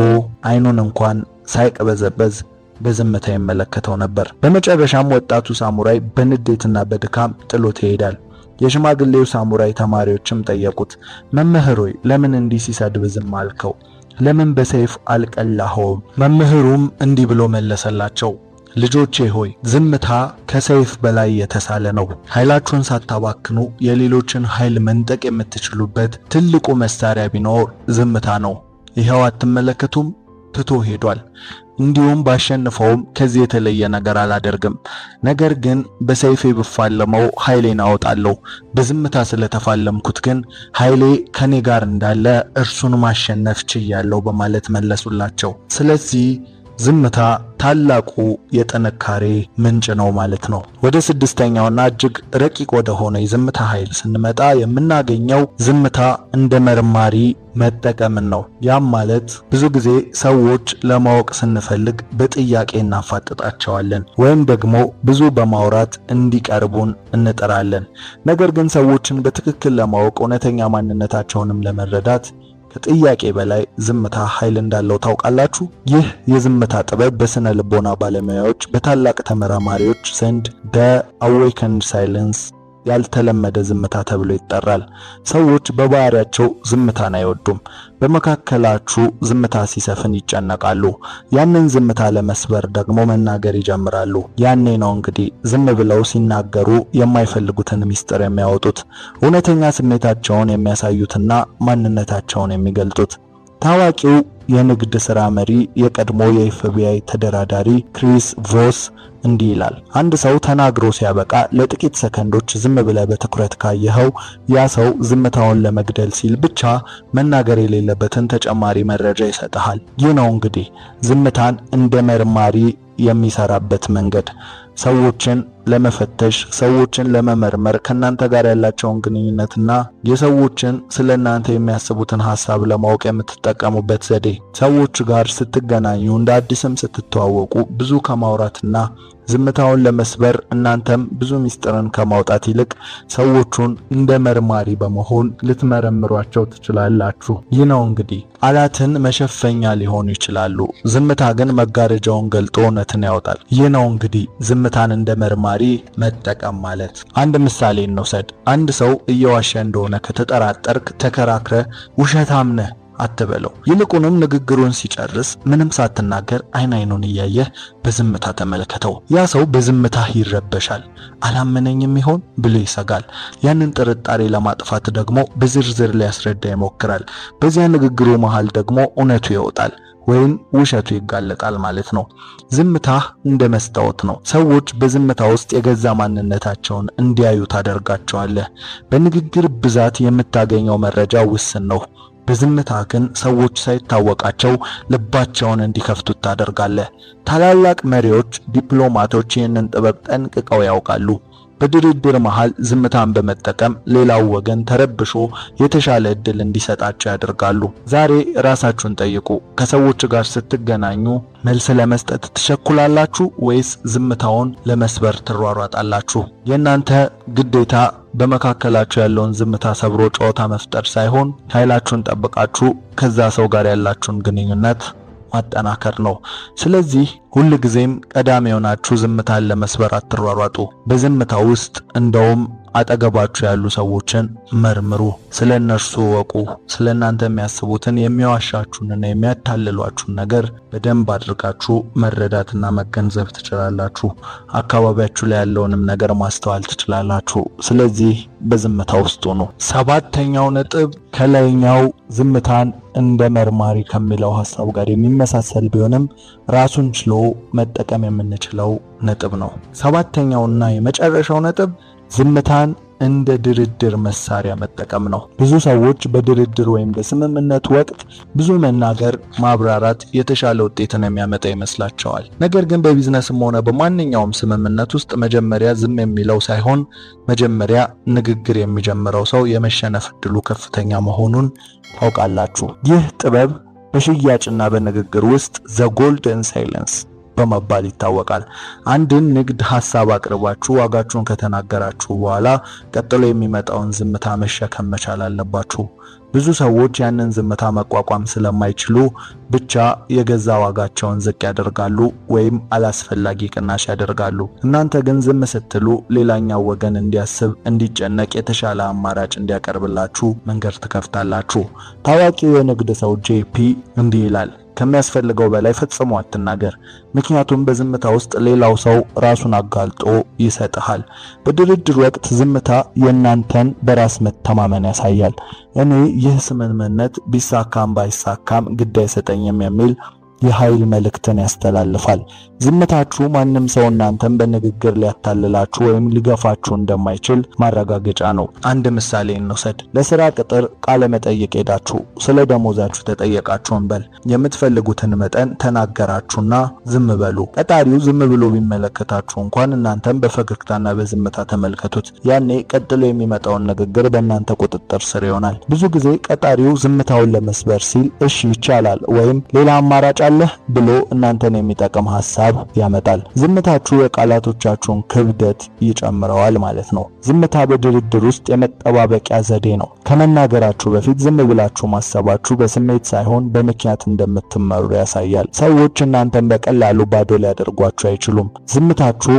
አይኑን እንኳን ሳይቀበዘበዝ በዝምታ ይመለከተው ነበር። በመጨረሻም ወጣቱ ሳሙራይ በንዴትና በድካም ጥሎት ይሄዳል። የሽማግሌው ሳሙራይ ተማሪዎችም ጠየቁት፣ መምህር ሆይ ለምን እንዲህ ሲሰድብ ዝም አልከው? ለምን በሰይፍ አልቀላኸውም? መምህሩም እንዲህ ብሎ መለሰላቸው፣ ልጆቼ ሆይ ዝምታ ከሰይፍ በላይ የተሳለ ነው። ኃይላችሁን ሳታባክኑ የሌሎችን ኃይል መንጠቅ የምትችሉበት ትልቁ መሳሪያ ቢኖር ዝምታ ነው። ይኸው አትመለከቱም? ትቶ ሄዷል። እንዲሁም ባሸንፈውም ከዚህ የተለየ ነገር አላደርግም። ነገር ግን በሰይፌ ብፋለመው ኃይሌን አወጣለሁ። በዝምታ ስለተፋለምኩት ግን ኃይሌ ከኔ ጋር እንዳለ እርሱን ማሸነፍ ችያለሁ በማለት መለሱላቸው። ስለዚህ ዝምታ ታላቁ የጥንካሬ ምንጭ ነው ማለት ነው። ወደ ስድስተኛውና እጅግ ረቂቅ ወደ ሆነ የዝምታ ኃይል ስንመጣ የምናገኘው ዝምታ እንደ መርማሪ መጠቀምን ነው። ያም ማለት ብዙ ጊዜ ሰዎች ለማወቅ ስንፈልግ በጥያቄ እናፋጥጣቸዋለን ወይም ደግሞ ብዙ በማውራት እንዲቀርቡን እንጥራለን። ነገር ግን ሰዎችን በትክክል ለማወቅ እውነተኛ ማንነታቸውንም ለመረዳት ከጥያቄ በላይ ዝምታ ኃይል እንዳለው ታውቃላችሁ? ይህ የዝምታ ጥበብ በስነ ልቦና ባለሙያዎች በታላቅ ተመራማሪዎች ዘንድ the awakened silence ያልተለመደ ዝምታ ተብሎ ይጠራል። ሰዎች በባህሪያቸው ዝምታን አይወዱም። በመካከላችሁ ዝምታ ሲሰፍን ይጨነቃሉ። ያንን ዝምታ ለመስበር ደግሞ መናገር ይጀምራሉ። ያኔ ነው እንግዲህ ዝም ብለው ሲናገሩ የማይፈልጉትን ምስጢር የሚያወጡት፣ እውነተኛ ስሜታቸውን የሚያሳዩትና ማንነታቸውን የሚገልጡት። ታዋቂው የንግድ ሥራ መሪ የቀድሞ የኤፍቢአይ ተደራዳሪ ክሪስ ቮስ እንዲህ ይላል፣ አንድ ሰው ተናግሮ ሲያበቃ ለጥቂት ሰከንዶች ዝም ብለህ በትኩረት ካየኸው ያ ሰው ዝምታውን ለመግደል ሲል ብቻ መናገር የሌለበትን ተጨማሪ መረጃ ይሰጥሃል። ይህ ነው እንግዲህ ዝምታን እንደ መርማሪ የሚሰራበት መንገድ። ሰዎችን ለመፈተሽ፣ ሰዎችን ለመመርመር፣ ከናንተ ጋር ያላቸውን ግንኙነትና የሰዎችን ስለናንተ የሚያስቡትን ሐሳብ ለማወቅ የምትጠቀሙበት ዘዴ። ሰዎች ጋር ስትገናኙ እንደ አዲስም ስትተዋወቁ ብዙ ከማውራትና ዝምታውን ለመስበር እናንተም ብዙ ምስጢርን ከማውጣት ይልቅ ሰዎቹን እንደ መርማሪ በመሆን ልትመረምሯቸው ትችላላችሁ። ይህ ነው እንግዲህ ቃላትን መሸፈኛ ሊሆኑ ይችላሉ፣ ዝምታ ግን መጋረጃውን ገልጦ እውነትን ያወጣል። ይህ ነው እንግዲህ ዝምታን እንደ መርማሪ መጠቀም ማለት። አንድ ምሳሌ እንውሰድ። አንድ ሰው እየዋሸ እንደሆነ ከተጠራጠርክ ተከራክረ ውሸታም ነህ አትበለው። ይልቁንም ንግግሩን ሲጨርስ ምንም ሳትናገር አይኑን እያየህ በዝምታ ተመልከተው። ያ ሰው በዝምታ ይረበሻል። አላመነኝም ይሆን ብሎ ይሰጋል። ያንን ጥርጣሬ ለማጥፋት ደግሞ በዝርዝር ሊያስረዳ ይሞክራል። በዚያ ንግግሩ መሃል ደግሞ እውነቱ ይወጣል ወይም ውሸቱ ይጋለጣል ማለት ነው። ዝምታ እንደ መስታወት ነው። ሰዎች በዝምታ ውስጥ የገዛ ማንነታቸውን እንዲያዩ ታደርጋቸዋለህ። በንግግር ብዛት የምታገኘው መረጃ ውስን ነው። በዝምታ ግን ሰዎች ሳይታወቃቸው ልባቸውን እንዲከፍቱት ታደርጋለህ። ታላላቅ መሪዎች፣ ዲፕሎማቶች ይህንን ጥበብ ጠንቅቀው ያውቃሉ። በድርድር መሃል ዝምታን በመጠቀም ሌላው ወገን ተረብሾ የተሻለ እድል እንዲሰጣቸው ያደርጋሉ። ዛሬ ራሳችሁን ጠይቁ። ከሰዎች ጋር ስትገናኙ መልስ ለመስጠት ትቸኩላላችሁ ወይስ ዝምታውን ለመስበር ትሯሯጣላችሁ? የእናንተ ግዴታ በመካከላችሁ ያለውን ዝምታ ሰብሮ ጨዋታ መፍጠር ሳይሆን ኃይላችሁን ጠብቃችሁ ከዛ ሰው ጋር ያላችሁን ግንኙነት ማጠናከር ነው። ስለዚህ ሁል ጊዜም ቀዳሚ ሆናችሁ ዝምታን ለመስበር አትሯሯጡ። በዝምታ ውስጥ እንደውም አጠገባችሁ ያሉ ሰዎችን መርምሩ፣ ስለነርሱ ወቁ። ስለናንተ የሚያስቡትን የሚዋሻችሁንና የሚያታልሏችሁን ነገር በደንብ አድርጋችሁ መረዳትና መገንዘብ ትችላላችሁ። አካባቢያችሁ ላይ ያለውንም ነገር ማስተዋል ትችላላችሁ። ስለዚህ በዝምታ ውስጥ ሆኑ። ሰባተኛው ነጥብ ከላይኛው ዝምታን እንደ መርማሪ ከሚለው ሐሳብ ጋር የሚመሳሰል ቢሆንም ራሱን ችሎ መጠቀም የምንችለው ነጥብ ነው። ሰባተኛውና የመጨረሻው ነጥብ ዝምታን እንደ ድርድር መሳሪያ መጠቀም ነው። ብዙ ሰዎች በድርድር ወይም በስምምነት ወቅት ብዙ መናገር፣ ማብራራት የተሻለ ውጤትን የሚያመጣ ይመስላቸዋል። ነገር ግን በቢዝነስም ሆነ በማንኛውም ስምምነት ውስጥ መጀመሪያ ዝም የሚለው ሳይሆን መጀመሪያ ንግግር የሚጀምረው ሰው የመሸነፍ ዕድሉ ከፍተኛ መሆኑን ታውቃላችሁ። ይህ ጥበብ በሽያጭና በንግግር ውስጥ ዘ ጎልደን ሳይለንስ በመባል ይታወቃል። አንድን ንግድ ሐሳብ አቅርባችሁ ዋጋችሁን ከተናገራችሁ በኋላ ቀጥሎ የሚመጣውን ዝምታ መሸከም መቻል አለባችሁ። ብዙ ሰዎች ያንን ዝምታ መቋቋም ስለማይችሉ ብቻ የገዛ ዋጋቸውን ዝቅ ያደርጋሉ ወይም አላስፈላጊ ቅናሽ ያደርጋሉ። እናንተ ግን ዝም ስትሉ ሌላኛው ወገን እንዲያስብ፣ እንዲጨነቅ፣ የተሻለ አማራጭ እንዲያቀርብላችሁ መንገድ ትከፍታላችሁ። ታዋቂው የንግድ ሰው ጄፒ እንዲህ ይላል፣ ከሚያስፈልገው በላይ ፈጽሞ አትናገር፣ ምክንያቱም በዝምታ ውስጥ ሌላው ሰው ራሱን አጋልጦ ይሰጥሃል። በድርድር ወቅት ዝምታ የእናንተን በራስ መተማመን ያሳያል። እኔ ይህ ስምምነት ቢሳካም ባይሳካም ግድ አይሰጠኝም የሚል የኃይል መልእክትን ያስተላልፋል። ዝምታችሁ ማንም ሰው እናንተን በንግግር ሊያታልላችሁ ወይም ሊገፋችሁ እንደማይችል ማረጋገጫ ነው። አንድ ምሳሌ እንውሰድ። ለስራ ቅጥር ቃለ መጠይቅ ሄዳችሁ ስለ ደሞዛችሁ ተጠየቃችሁ እንበል። የምትፈልጉትን መጠን ተናገራችሁና ዝም በሉ። ቀጣሪው ዝም ብሎ ቢመለከታችሁ እንኳን እናንተም በፈገግታና በዝምታ ተመልከቱት። ያኔ ቀጥሎ የሚመጣውን ንግግር በእናንተ ቁጥጥር ስር ይሆናል። ብዙ ጊዜ ቀጣሪው ዝምታውን ለመስበር ሲል እሺ ይቻላል ወይም ሌላ አማራጭ አለህ ብሎ እናንተን የሚጠቅም ሐሳብ ያመጣል። ዝምታችሁ የቃላቶቻችሁን ክብደት ይጨምረዋል ማለት ነው። ዝምታ በድርድር ውስጥ የመጠባበቂያ ዘዴ ነው። ከመናገራችሁ በፊት ዝም ብላችሁ ማሰባችሁ በስሜት ሳይሆን በምክንያት እንደምትመሩ ያሳያል። ሰዎች እናንተን በቀላሉ ባዶ ሊያደርጓችሁ አይችሉም። ዝምታችሁ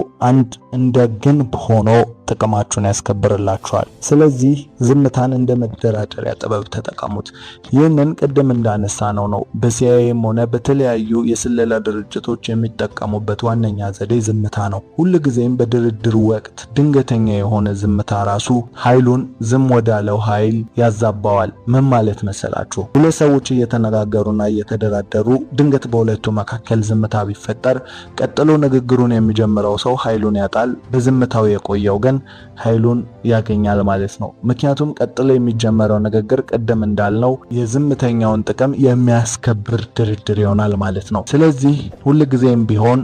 እንደ ግንብ ሆኖ ጥቅማችሁን ያስከብርላችኋል። ስለዚህ ዝምታን እንደ መደራደሪያ ጥበብ ተጠቀሙት። ይህንን ቅድም እንዳነሳነው ነው በሲአይኤም ሆነ በተለያዩ የስለላ ድርጅቶች የሚጠቀሙበት ዋነኛ ዘዴ ዝምታ ነው። ሁልጊዜም በድርድር ወቅት ድንገተኛ የሆነ ዝምታ ራሱ ኃይሉን ዝም ወዳለው ኃይል ያዛባዋል። ምን ማለት መሰላችሁ? ሁለት ሰዎች እየተነጋገሩና እየተደራደሩ ድንገት በሁለቱ መካከል ዝምታ ቢፈጠር ቀጥሎ ንግግሩን የሚጀምረው ሰው ኃይሉን ያጣል። በዝምታው የቆየው ግን ኃይሉን ያገኛል ማለት ነው። ምክንያቱም ቀጥሎ የሚጀመረው ንግግር ቅድም እንዳልነው የዝምተኛውን ጥቅም የሚያስከብር ድርድር ይሆናል ማለት ነው። ስለዚህ ሁልጊዜም ቢሆን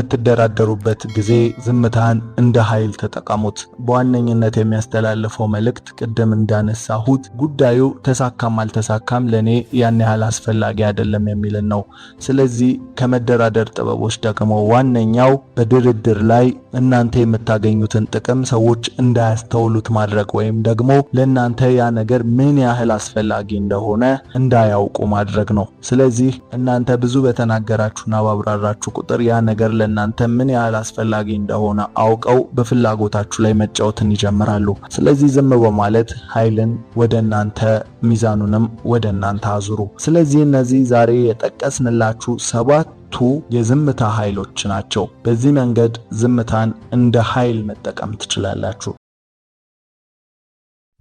በምትደራደሩበት ጊዜ ዝምታን እንደ ኃይል ተጠቀሙት። በዋነኝነት የሚያስተላልፈው መልእክት ቅድም እንዳነሳሁት ጉዳዩ ተሳካም አልተሳካም ለኔ ያን ያህል አስፈላጊ አይደለም የሚልን ነው። ስለዚህ ከመደራደር ጥበቦች ደግሞ ዋነኛው በድርድር ላይ እናንተ የምታገኙትን ጥቅም ሰዎች እንዳያስተውሉት ማድረግ ወይም ደግሞ ለእናንተ ያ ነገር ምን ያህል አስፈላጊ እንደሆነ እንዳያውቁ ማድረግ ነው። ስለዚህ እናንተ ብዙ በተናገራችሁና ባብራራችሁ ቁጥር ያ ነገር ለእናንተ ምን ያህል አስፈላጊ እንደሆነ አውቀው በፍላጎታችሁ ላይ መጫወትን ይጀምራሉ። ስለዚህ ዝም በማለት ኃይልን ወደ እናንተ ሚዛኑንም ወደ እናንተ አዙሩ። ስለዚህ እነዚህ ዛሬ የጠቀስንላችሁ 7ቱ የዝምታ ኃይሎች ናቸው። በዚህ መንገድ ዝምታን እንደ ኃይል መጠቀም ትችላላችሁ።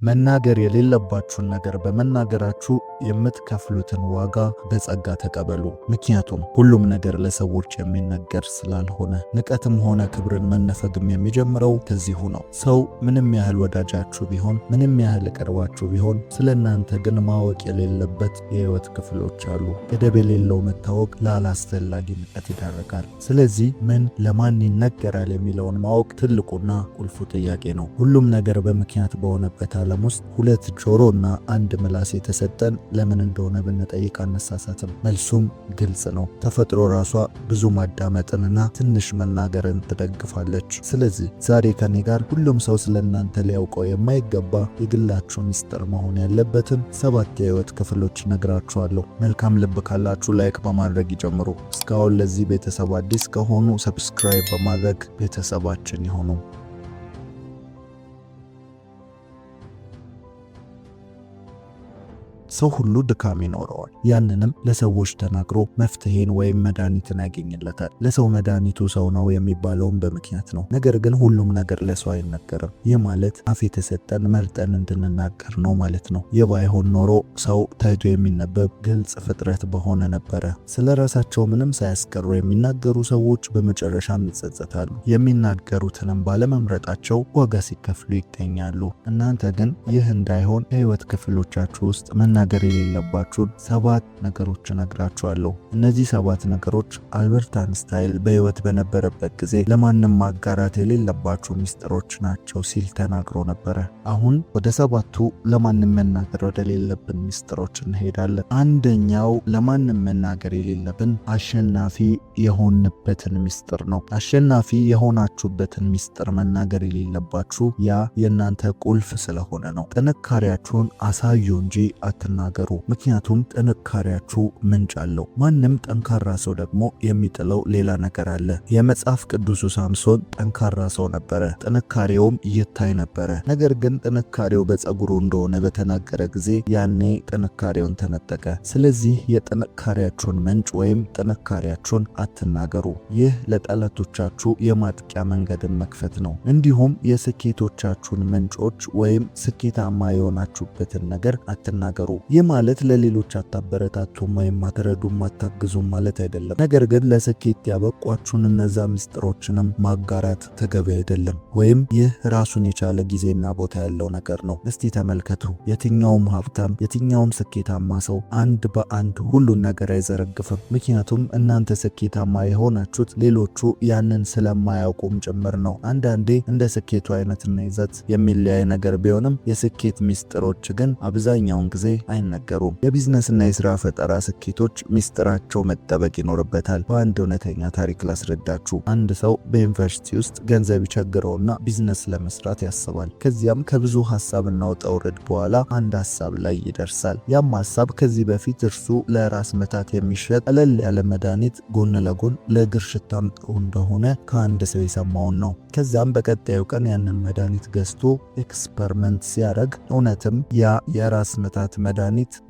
መናገር የሌለባችሁን ነገር በመናገራችሁ የምትከፍሉትን ዋጋ በጸጋ ተቀበሉ። ምክንያቱም ሁሉም ነገር ለሰዎች የሚነገር ስላልሆነ። ንቀትም ሆነ ክብርን መነፈግም የሚጀምረው ከዚሁ ነው። ሰው ምንም ያህል ወዳጃችሁ ቢሆን፣ ምንም ያህል ቀርባችሁ ቢሆን ስለናንተ ግን ማወቅ የሌለበት የህይወት ክፍሎች አሉ። ገደብ የሌለው መታወቅ ላላስፈላጊ ንቀት ይዳረጋል። ስለዚህ ምን ለማን ይነገራል የሚለውን ማወቅ ትልቁና ቁልፉ ጥያቄ ነው። ሁሉም ነገር በምክንያት በሆነበት ዓለም ውስጥ 2 ጆሮና 1 ምላስ የተሰጠን ለምን እንደሆነ ብንጠይቅ አነሳሳትም። መልሱም ግልጽ ነው። ተፈጥሮ ራሷ ብዙ ማዳመጥንና ትንሽ መናገርን ትደግፋለች። ስለዚህ ዛሬ ከኔ ጋር ሁሉም ሰው ስለናንተ ሊያውቀው የማይገባ የግላችሁ ሚስጥር መሆን ያለበትን 7 የህይወት ክፍሎች ነግራችኋለሁ። መልካም ልብ ካላችሁ ላይክ በማድረግ ይጀምሩ። እስካሁን ለዚህ ቤተሰብ አዲስ ከሆኑ ሰብስክራይብ በማድረግ ቤተሰባችን ይሁኑ። ሰው ሁሉ ድካም ይኖረዋል። ያንንም ለሰዎች ተናግሮ መፍትሄን ወይም መድኃኒትን ያገኝለታል። ለሰው መድኃኒቱ ሰው ነው የሚባለውም በምክንያት ነው። ነገር ግን ሁሉም ነገር ለሰው አይነገርም። ይህ ማለት አፍ የተሰጠን መርጠን እንድንናገር ነው ማለት ነው። ይህ ባይሆን ኖሮ ሰው ታይቶ የሚነበብ ግልጽ ፍጥረት በሆነ ነበረ። ስለ ራሳቸው ምንም ሳያስቀሩ የሚናገሩ ሰዎች በመጨረሻም ይጸጸታሉ። የሚናገሩትንም ባለመምረጣቸው ዋጋ ሲከፍሉ ይገኛሉ። እናንተ ግን ይህ እንዳይሆን የህይወት ክፍሎቻችሁ ውስጥ መናገር የሌለባችሁን 7 ነገሮች እነግራችኋለሁ። እነዚህ 7 ነገሮች አልበርት አንስታይን በህይወት በነበረበት ጊዜ ለማንም ማጋራት የሌለባችሁ ሚስጥሮች ናቸው ሲል ተናግሮ ነበረ። አሁን ወደ 7ቱ ለማንም መናገር ወደሌለብን ሚስጥሮች እንሄዳለን። አንደኛው ለማንም መናገር የሌለብን አሸናፊ የሆንበትን ሚስጥር ነው። አሸናፊ የሆናችሁበትን ሚስጥር መናገር የሌለባችሁ ያ የእናንተ ቁልፍ ስለሆነ ነው። ጥንካሬያችሁን አሳዩ እንጂ አትናገሩ። ምክንያቱም ጥንካሬያችሁ ምንጭ አለው። ማንም ጠንካራ ሰው ደግሞ የሚጥለው ሌላ ነገር አለ። የመጽሐፍ ቅዱሱ ሳምሶን ጠንካራ ሰው ነበረ፣ ጥንካሬውም ይታይ ነበረ። ነገር ግን ጥንካሬው በፀጉሩ እንደሆነ በተናገረ ጊዜ ያኔ ጥንካሬውን ተነጠቀ። ስለዚህ የጥንካሬያችሁን ምንጭ ወይም ጥንካሬያችሁን አትናገሩ። ይህ ለጠላቶቻችሁ የማጥቂያ መንገድን መክፈት ነው። እንዲሁም የስኬቶቻችሁን ምንጮች ወይም ስኬታማ የሆናችሁበትን ነገር አትናገሩ። ይህ ማለት ለሌሎች አታበረታቱም ወይም አትረዱም አታግዙም ማለት አይደለም። ነገር ግን ለስኬት ያበቋችሁን እነዛ ምስጢሮችንም ማጋራት ተገቢ አይደለም፣ ወይም ይህ ራሱን የቻለ ጊዜና ቦታ ያለው ነገር ነው። እስቲ ተመልከቱ። የትኛውም ሀብታም የትኛውም ስኬታማ ሰው አንድ በአንድ ሁሉን ነገር አይዘረግፍም። ምክንያቱም እናንተ ስኬታማ የሆናችሁት ሌሎቹ ያንን ስለማያውቁም ጭምር ነው። አንዳንዴ እንደ ስኬቱ አይነትና ይዘት የሚለያይ ነገር ቢሆንም የስኬት ሚስጥሮች ግን አብዛኛውን ጊዜ አይነገሩም። የቢዝነስና የስራ ፈጠራ ስኬቶች ሚስጥራቸው መጠበቅ ይኖርበታል። በአንድ እውነተኛ ታሪክ ላስረዳችሁ። አንድ ሰው በዩኒቨርሲቲ ውስጥ ገንዘብ ይቸግረውና ቢዝነስ ለመስራት ያስባል። ከዚያም ከብዙ ሐሳብና ውጣ ውረድ በኋላ አንድ ሐሳብ ላይ ይደርሳል። ያም ሐሳብ ከዚህ በፊት እርሱ ለራስ ምታት የሚሸጥ ቀለል ያለ መድኃኒት ጎን ለጎን ለእግር ሽታም ጥሩ እንደሆነ ከአንድ ሰው የሰማውን ነው። ከዚያም በቀጣዩ ቀን ያንን መድኃኒት ገዝቶ ኤክስፐሪመንት ሲያደርግ እውነትም ያ የራስ ምታት መድኃኒት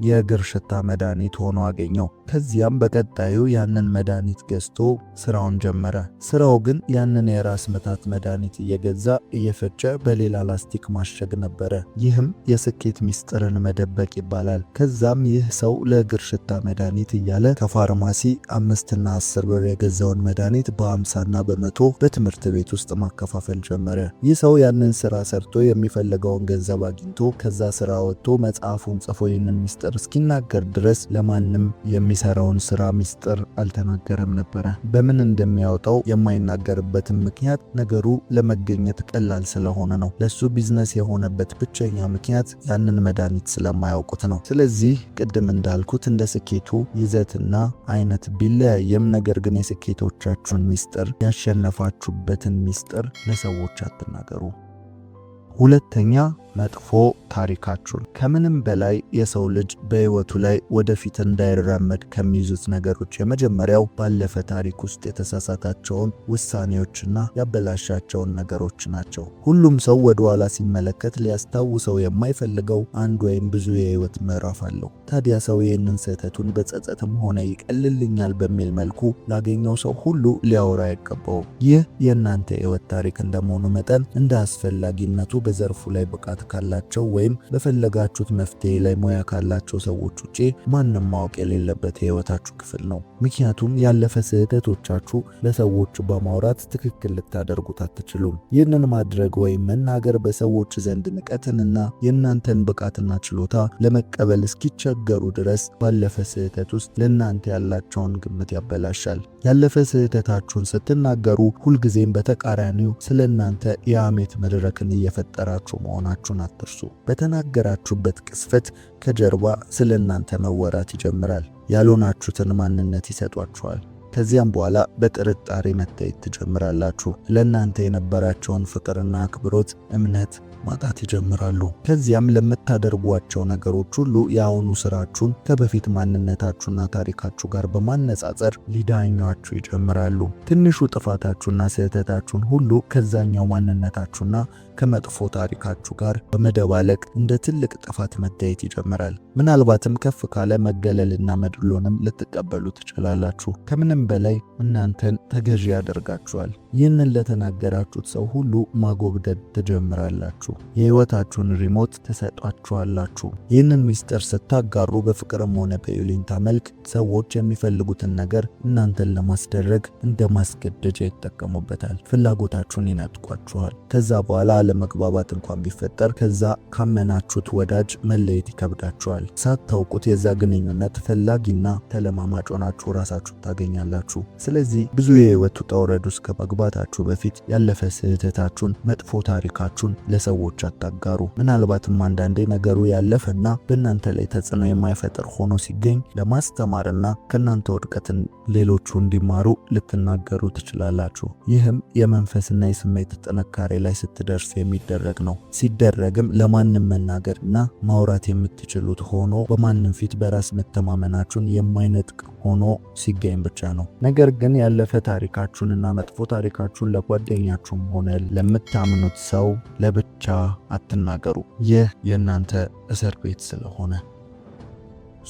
የእግር ሽታ መድኃኒት ሆኖ አገኘው። ከዚያም በቀጣዩ ያንን መድኃኒት ገዝቶ ስራውን ጀመረ። ስራው ግን ያንን የራስ ምታት መድኃኒት እየገዛ እየፈጨ በሌላ ላስቲክ ማሸግ ነበረ። ይህም የስኬት ሚስጥርን መደበቅ ይባላል። ከዛም ይህ ሰው ለእግር ሽታ መድኃኒት እያለ ከፋርማሲ 5 እና 10 ብር የገዛውን መድኃኒት በ50 እና በ100 በትምህርት ቤት ውስጥ ማከፋፈል ጀመረ። ይህ ሰው ያንን ስራ ሰርቶ የሚፈልገውን ገንዘብ አግኝቶ ከዛ ስራ ወጥቶ መጽሐፉን ጽፎ ይህንን ሚስጥር እስኪናገር ድረስ ለማንም የሚሰራውን ስራ ሚስጥር አልተናገረም ነበረ። በምን እንደሚያወጣው የማይናገርበትም ምክንያት ነገሩ ለመገኘት ቀላል ስለሆነ ነው። ለሱ ቢዝነስ የሆነበት ብቸኛ ምክንያት ያንን መድኃኒት ስለማያውቁት ነው። ስለዚህ ቅድም እንዳልኩት እንደ ስኬቱ ይዘትና አይነት ቢለያየም ነገር ግን የስኬቶቻችሁን ሚስጥር ያሸነፋችሁበትን ሚስጥር ለሰዎች አትናገሩ። ሁለተኛ መጥፎ ታሪካችሁን። ከምንም በላይ የሰው ልጅ በህይወቱ ላይ ወደፊት እንዳይራመድ ከሚይዙት ነገሮች የመጀመሪያው ባለፈ ታሪክ ውስጥ የተሳሳታቸውን ውሳኔዎችና ያበላሻቸውን ነገሮች ናቸው። ሁሉም ሰው ወደ ኋላ ሲመለከት ሊያስታውሰው የማይፈልገው አንድ ወይም ብዙ የህይወት ምዕራፍ አለው። ታዲያ ሰው ይህንን ስህተቱን በጸጸትም ሆነ ይቀልልኛል በሚል መልኩ ላገኘው ሰው ሁሉ ሊያወራ አይገባውም። ይህ የእናንተ የህይወት ታሪክ እንደመሆኑ መጠን እንደ አስፈላጊነቱ በዘርፉ ላይ ብቃት ካላቸው ወይም በፈለጋችሁት መፍትሄ ላይ ሙያ ካላቸው ሰዎች ውጪ ማንም ማወቅ የሌለበት የህይወታችሁ ክፍል ነው። ምክንያቱም ያለፈ ስህተቶቻችሁ ለሰዎች በማውራት ትክክል ልታደርጉት አትችሉም። ይህንን ማድረግ ወይም መናገር በሰዎች ዘንድ ንቀትንና የእናንተን ብቃትና ችሎታ ለመቀበል እስኪቸገሩ ድረስ ባለፈ ስህተት ውስጥ ለእናንተ ያላቸውን ግምት ያበላሻል። ያለፈ ስህተታችሁን ስትናገሩ ሁልጊዜም በተቃራኒው ስለ እናንተ የሐሜት መድረክን እየፈጠራችሁ መሆናችሁን አትርሱ። በተናገራችሁበት ቅስፈት ከጀርባ ስለ እናንተ መወራት ይጀምራል። ያልሆናችሁትን ማንነት ይሰጧችኋል። ከዚያም በኋላ በጥርጣሬ መታየት ትጀምራላችሁ። ለእናንተ የነበራቸውን ፍቅርና አክብሮት፣ እምነት ማጣት ይጀምራሉ። ከዚያም ለምታደርጓቸው ነገሮች ሁሉ የአሁኑ ስራችሁን ከበፊት ማንነታችሁና ታሪካችሁ ጋር በማነጻጸር ሊዳኟችሁ ይጀምራሉ። ትንሹ ጥፋታችሁና ስህተታችሁን ሁሉ ከዛኛው ማንነታችሁና ከመጥፎ ታሪካችሁ ጋር በመደባለቅ እንደ ትልቅ ጥፋት መታየት ይጀምራል። ምናልባትም ከፍ ካለ መገለልና መድሎንም ልትቀበሉ ትችላላችሁ። ከምንም በላይ እናንተን ተገዢ ያደርጋችኋል። ይህንን ለተናገራችሁት ሰው ሁሉ ማጎብደድ ትጀምራላችሁ። የህይወታችሁን ሪሞት ትሰጧችኋላችሁ። ይህንን ሚስጥር ስታጋሩ በፍቅርም ሆነ በይሉኝታ መልክ ሰዎች የሚፈልጉትን ነገር እናንተን ለማስደረግ እንደ ማስገደጃ ይጠቀሙበታል። ፍላጎታችሁን ይነጥቋችኋል። ከዛ በኋላ አለመግባባት እንኳን ቢፈጠር ከዛ ካመናችሁት ወዳጅ መለየት ይከብዳችኋል። ሳታውቁት የዛ ግንኙነት ፈላጊና ተለማማጭ ሆናችሁ ራሳችሁን ታገኛላችሁ። ስለዚህ ብዙ የህይወት ውጣ ውረድ ውስጥ ከመግባታችሁ በፊት ያለፈ ስህተታችሁን፣ መጥፎ ታሪካችሁን ለሰዎች አታጋሩ። ምናልባትም አንዳንዴ ነገሩ ያለፈና በእናንተ ላይ ተጽዕኖ የማይፈጥር ሆኖ ሲገኝ ለማስተማርና ከእናንተ ውድቀትን ሌሎቹ እንዲማሩ ልትናገሩ ትችላላችሁ። ይህም የመንፈስና የስሜት ጥንካሬ ላይ ስትደርሱ የሚደረግ ነው። ሲደረግም ለማንም መናገርና ማውራት የምትችሉት ሆኖ በማንም ፊት በራስ መተማመናችሁን የማይነጥቅ ሆኖ ሲገኝ ብቻ ነው። ነገር ግን ያለፈ ታሪካችሁንና መጥፎ ታሪካችሁን ለጓደኛችሁም ሆነ ለምታምኑት ሰው ለብቻ አትናገሩ። ይህ የእናንተ እስር ቤት ስለሆነ።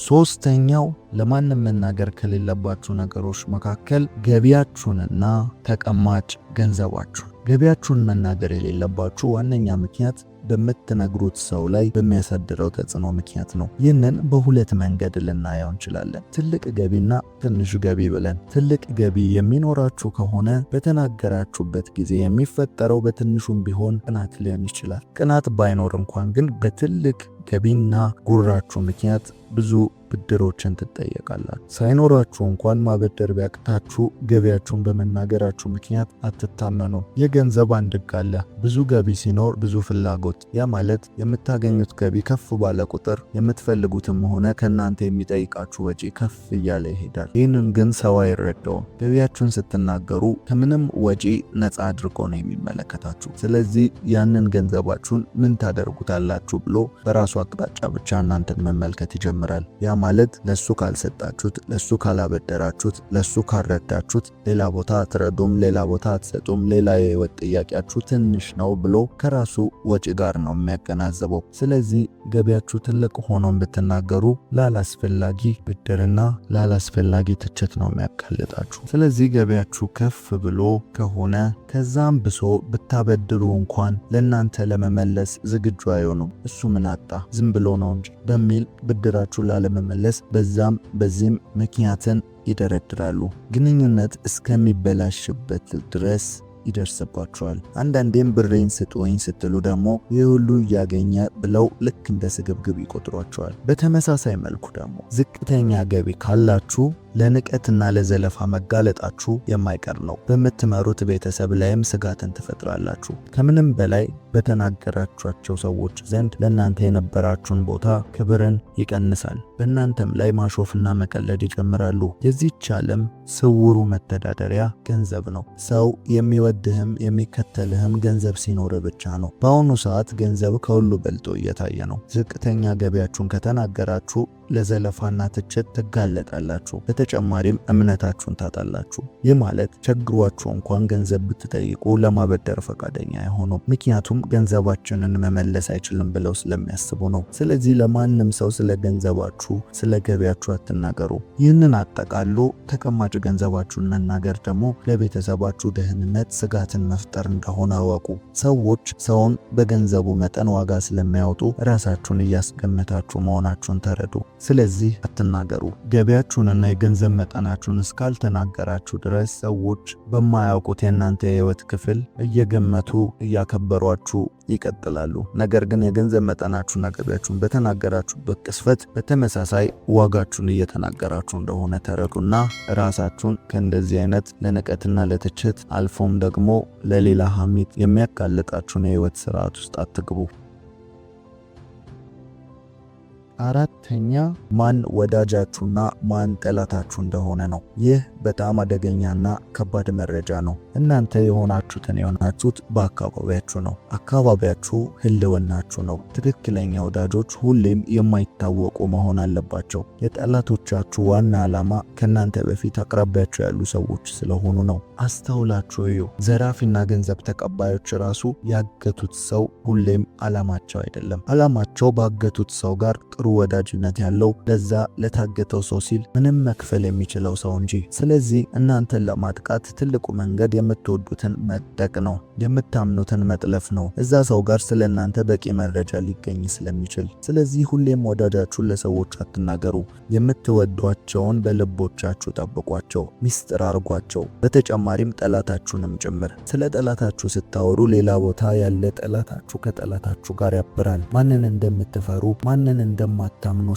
ሶስተኛው ለማንም መናገር ከሌለባችሁ ነገሮች መካከል ገቢያችሁንና ተቀማጭ ገንዘባችሁን። ገቢያችሁን መናገር የሌለባችሁ ዋነኛ ምክንያት በምትነግሩት ሰው ላይ በሚያሳድረው ተጽዕኖ ምክንያት ነው። ይህንን በሁለት መንገድ ልናየው እንችላለን። ትልቅ ገቢና ትንሽ ገቢ ብለን። ትልቅ ገቢ የሚኖራችሁ ከሆነ በተናገራችሁበት ጊዜ የሚፈጠረው በትንሹም ቢሆን ቅናት ሊሆን ይችላል። ቅናት ባይኖር እንኳን ግን በትልቅ ገቢና ጉራችሁ ምክንያት ብዙ ብድሮችን ትጠየቃላችሁ። ሳይኖራችሁ እንኳን ማበደር ቢያቅታችሁ ገቢያችሁን በመናገራችሁ ምክንያት አትታመኑ። የገንዘብ አንድ ሕግ አለ። ብዙ ገቢ ሲኖር ብዙ ፍላጎት። ያ ማለት የምታገኙት ገቢ ከፍ ባለ ቁጥር የምትፈልጉትም ሆነ ከእናንተ የሚጠይቃችሁ ወጪ ከፍ እያለ ይሄዳል። ይህንን ግን ሰው አይረዳውም። ገቢያችሁን ስትናገሩ ከምንም ወጪ ነፃ አድርጎ ነው የሚመለከታችሁ። ስለዚህ ያንን ገንዘባችሁን ምን ታደርጉታላችሁ ብሎ በራሱ አቅጣጫ ብቻ እናንተን መመልከት ይጀምራል። ያ ማለት ለሱ ካልሰጣችሁት፣ ለሱ ካላበደራችሁት፣ ለሱ ካልረዳችሁት ሌላ ቦታ አትረዱም፣ ሌላ ቦታ አትሰጡም፣ ሌላ የህይወት ጥያቄያችሁ ትንሽ ነው ብሎ ከራሱ ወጪ ጋር ነው የሚያገናዘበው። ስለዚህ ገቢያችሁ ትልቅ ሆኖ ብትናገሩ ላላስፈላጊ ብድርና ላላስፈላጊ ትችት ነው የሚያጋልጣችሁ። ስለዚህ ገቢያችሁ ከፍ ብሎ ከሆነ ከዛም ብሶ ብታበድሩ እንኳን ለእናንተ ለመመለስ ዝግጁ አይሆኑም። እሱ ምን አጣ ዝም ብሎ ነው እንጂ በሚል ብድራችሁ ላለመመለስ በዛም በዚህም ምክንያትን ይደረድራሉ። ግንኙነት እስከሚበላሽበት ድረስ ይደርስባቸዋል። አንዳንዴም ብሬን ስጡኝ ስትሉ ደግሞ ይህ ሁሉ እያገኘ ብለው ልክ እንደ ስግብግብ ይቆጥሯቸዋል። በተመሳሳይ መልኩ ደግሞ ዝቅተኛ ገቢ ካላችሁ ለንቀትና ለዘለፋ መጋለጣችሁ የማይቀር ነው። በምትመሩት ቤተሰብ ላይም ስጋትን ትፈጥራላችሁ። ከምንም በላይ በተናገራችኋቸው ሰዎች ዘንድ ለእናንተ የነበራችሁን ቦታ ክብርን ይቀንሳል። በእናንተም ላይ ማሾፍና መቀለድ ይጀምራሉ። የዚህች ዓለም ስውሩ መተዳደሪያ ገንዘብ ነው። ሰው የሚወድህም የሚከተልህም ገንዘብ ሲኖር ብቻ ነው። በአሁኑ ሰዓት ገንዘብ ከሁሉ በልጦ እየታየ ነው። ዝቅተኛ ገቢያችሁን ከተናገራችሁ ለዘለፋና ትችት ትጋለጣላችሁ። በተጨማሪም እምነታችሁን ታጣላችሁ። ይህ ማለት ቸግሯችሁ እንኳን ገንዘብ ብትጠይቁ ለማበደር ፈቃደኛ አይሆኑም። ምክንያቱም ገንዘባችንን መመለስ አይችልም ብለው ስለሚያስቡ ነው። ስለዚህ ለማንም ሰው ስለ ገንዘባችሁ፣ ስለ ገቢያችሁ አትናገሩ። ይህንን አጠቃሎ ተቀማጭ ገንዘባችሁን መናገር ደግሞ ለቤተሰባችሁ ደህንነት ስጋትን መፍጠር እንደሆነ አወቁ። ሰዎች ሰውን በገንዘቡ መጠን ዋጋ ስለሚያወጡ ራሳችሁን እያስገመታችሁ መሆናችሁን ተረዱ። ስለዚህ አትናገሩ። ገቢያችሁንና የገንዘብ መጠናችሁን እስካልተናገራችሁ ድረስ ሰዎች በማያውቁት የእናንተ የህይወት ክፍል እየገመቱ እያከበሯችሁ ይቀጥላሉ። ነገር ግን የገንዘብ መጠናችሁና ገቢያችሁን በተናገራችሁበት ቅስፈት በተመሳሳይ ዋጋችሁን እየተናገራችሁ እንደሆነ ተረዱና ራሳችሁን ከእንደዚህ አይነት ለንቀትና ለትችት አልፎም ደግሞ ለሌላ ሐሜት የሚያጋልጣችሁን የህይወት ስርዓት ውስጥ አትግቡ። አራተኛ ማን ወዳጃችሁና ማን ጠላታችሁ እንደሆነ ነው። ይህ በጣም አደገኛና ከባድ መረጃ ነው። እናንተ የሆናችሁት በአካባቢያችሁ ነው። አካባቢያችሁ ህልውናችሁ ነው። ትክክለኛ ወዳጆች ሁሌም የማይታወቁ መሆን አለባቸው። የጠላቶቻችሁ ዋና ዓላማ ከእናንተ በፊት አቅራቢያችሁ ያሉ ሰዎች ስለሆኑ ነው። አስተውላችሁ እዩ። ዘራፊና ገንዘብ ተቀባዮች ራሱ ያገቱት ሰው ሁሌም ዓላማቸው አይደለም። ዓላማቸው ባገቱት ሰው ጋር ጥሩ ወዳጅነት ያለው ለዛ ለታገተው ሰው ሲል ምንም መክፈል የሚችለው ሰው እንጂ። ስለዚህ እናንተን ለማጥቃት ትልቁ መንገድ የምትወዱትን መጠቅ ነው፣ የምታምኑትን መጥለፍ ነው። እዛ ሰው ጋር ስለ እናንተ በቂ መረጃ ሊገኝ ስለሚችል። ስለዚህ ሁሌም ወዳጃችሁን ለሰዎች አትናገሩ። የምትወዷቸውን በልቦቻችሁ ጠብቋቸው፣ ሚስጥር አርጓቸው። በተጨማሪም ጠላታችሁንም ጭምር። ስለ ጠላታችሁ ስታወሩ ሌላ ቦታ ያለ ጠላታችሁ ከጠላታችሁ ጋር ያብራል። ማንን እንደምትፈሩ ማንን እንደማታምኑ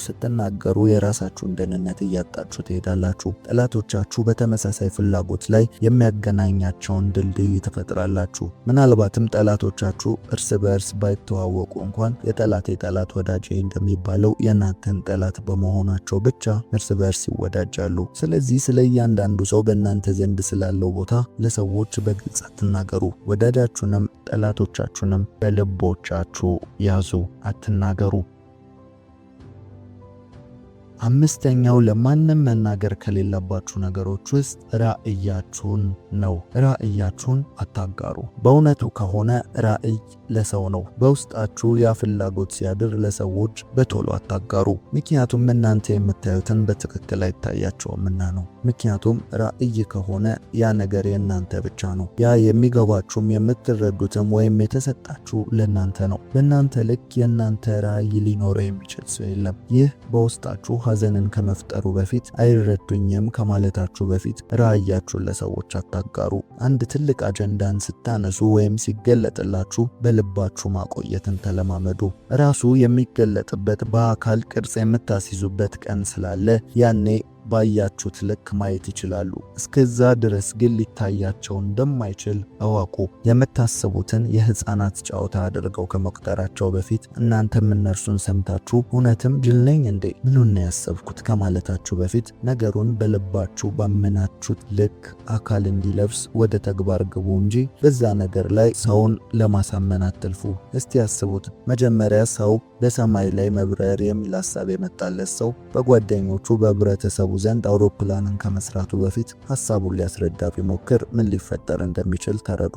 ስትናገሩ የራሳችሁን ደህንነት እያጣችሁ ትሄዳላችሁ። ጠላቶቻችሁ በተመሳሳይ ፍላጎት ላይ የሚያገናኛቸውን ድልድይ ትፈጥራላችሁ። ምናልባትም ጠላቶቻችሁ እርስ በእርስ ባይተዋወቁ እንኳን የጠላቴ ጠላት ወዳጄ እንደሚባለው የእናንተን ጠላት በመሆናቸው ብቻ እርስ በእርስ ይወዳጃሉ። ስለዚህ ስለ እያንዳንዱ ሰው በእናንተ ዘንድ ስላለው ቦታ ለሰዎች በግልጽ አትናገሩ። ወዳጃችሁንም ጠላቶቻችሁንም በልቦቻችሁ ያዙ፣ አትናገሩ። አምስተኛው ለማንም መናገር ከሌለባችሁ ነገሮች ውስጥ ራዕያችሁን ነው። ራዕያችሁን አታጋሩ። በእውነቱ ከሆነ ራዕይ ለሰው ነው። በውስጣችሁ ያ ፍላጎት ሲያድር ለሰዎች በቶሎ አታጋሩ። ምክንያቱም እናንተ የምታዩትን በትክክል አይታያቸውምና ነው። ምክንያቱም ራዕይ ከሆነ ያ ነገር የእናንተ ብቻ ነው። ያ የሚገባችሁም የምትረዱትም ወይም የተሰጣችሁ ለእናንተ ነው። በእናንተ ልክ የእናንተ ራዕይ ሊኖረው የሚችል ሰው የለም። ይህ በውስጣችሁ ሐዘንን ከመፍጠሩ በፊት አይረዱኝም ከማለታችሁ በፊት ራዕያችሁን ለሰዎች አታጋሩ። አንድ ትልቅ አጀንዳን ስታነሱ ወይም ሲገለጥላችሁ በልባችሁ ማቆየትን ተለማመዱ። ራሱ የሚገለጥበት በአካል ቅርጽ የምታስይዙበት ቀን ስላለ ያኔ ባያችሁት ልክ ማየት ይችላሉ። እስከዛ ድረስ ግን ሊታያቸው እንደማይችል እወቁ። የምታስቡትን የህፃናት ጨዋታ አድርገው ከመቁጠራቸው በፊት እናንተም እነርሱን ሰምታችሁ እውነትም ጅል ነኝ እንዴ ምኑን ነው ያሰብኩት ከማለታችሁ በፊት ነገሩን በልባችሁ ባመናችሁት ልክ አካል እንዲለብስ ወደ ተግባር ግቡ እንጂ በዛ ነገር ላይ ሰውን ለማሳመን አትልፉ። እስቲ ያስቡት። መጀመሪያ ሰው በሰማይ ላይ መብረር የሚል ሐሳብ የመጣለት ሰው በጓደኞቹ በህብረተሰቡ ዘንድ አውሮፕላንን ከመስራቱ በፊት ሐሳቡን ሊያስረዳ ቢሞክር ምን ሊፈጠር እንደሚችል ተረዱ።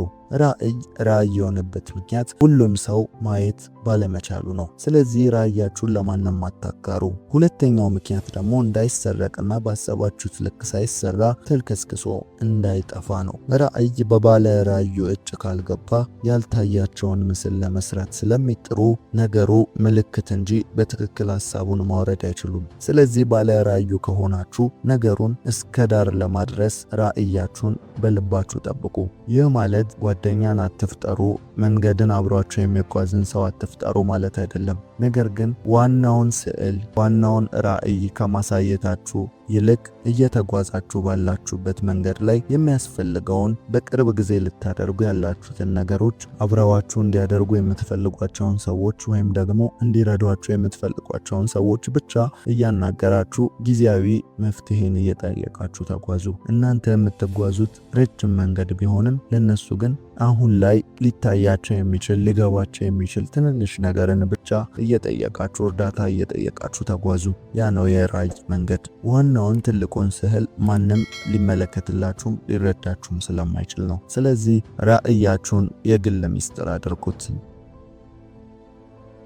ራዕይ የሆነበት ምክንያት ሁሉም ሰው ማየት ባለመቻሉ ነው። ስለዚህ ራዕያችሁን ለማንም አታጋሩ። ሁለተኛው ምክንያት ደግሞ እንዳይሰረቅና ባሰባችሁት ልክ ሳይሰራ ተልከስክሶ እንዳይጠፋ ነው። ራዕይ በባለ ራዕዩ እጅ ካልገባ ያልታያቸውን ምስል ለመስራት ስለሚጥሩ ነገሩ ምልክት እንጂ በትክክል ሐሳቡን ማውረድ አይችሉም። ስለዚህ ባለ ራዕዩ ከሆናችሁ ነገሩን እስከ ዳር ለማድረስ ራዕያችሁን በልባችሁ ጠብቁ። ይህ ማለት ጓደኛን አትፍጠሩ፣ መንገድን አብሯችሁ የሚጓዝን ሰው አትፍጠሩ ማለት አይደለም። ነገር ግን ዋናውን ስዕል ዋናውን ራዕይ ከማሳየታችሁ ይልቅ እየተጓዛችሁ ባላችሁበት መንገድ ላይ የሚያስፈልገውን በቅርብ ጊዜ ልታደርጉ ያላችሁትን ነገሮች አብረዋችሁ እንዲያደርጉ የምትፈልጓቸውን ሰዎች ወይም ደግሞ እንዲረዷችሁ የምትፈልጓቸውን ሰዎች ብቻ እያናገራችሁ ጊዜያዊ መፍትሄን እየጠየቃችሁ ተጓዙ። እናንተ የምትጓዙት ረጅም መንገድ ቢሆንም ለነሱ ግን አሁን ላይ ሊታያቸው የሚችል ሊገባቸው የሚችል ትንንሽ ነገርን ብቻ እየጠየቃችሁ እርዳታ እየጠየቃችሁ ተጓዙ። ያ ነው የራዕይ መንገድ። ዋናውን ትልቁን ስዕል ማንም ሊመለከትላችሁም ሊረዳችሁም ስለማይችል ነው። ስለዚህ ራዕያችሁን የግል ሚስጥር አድርጉት።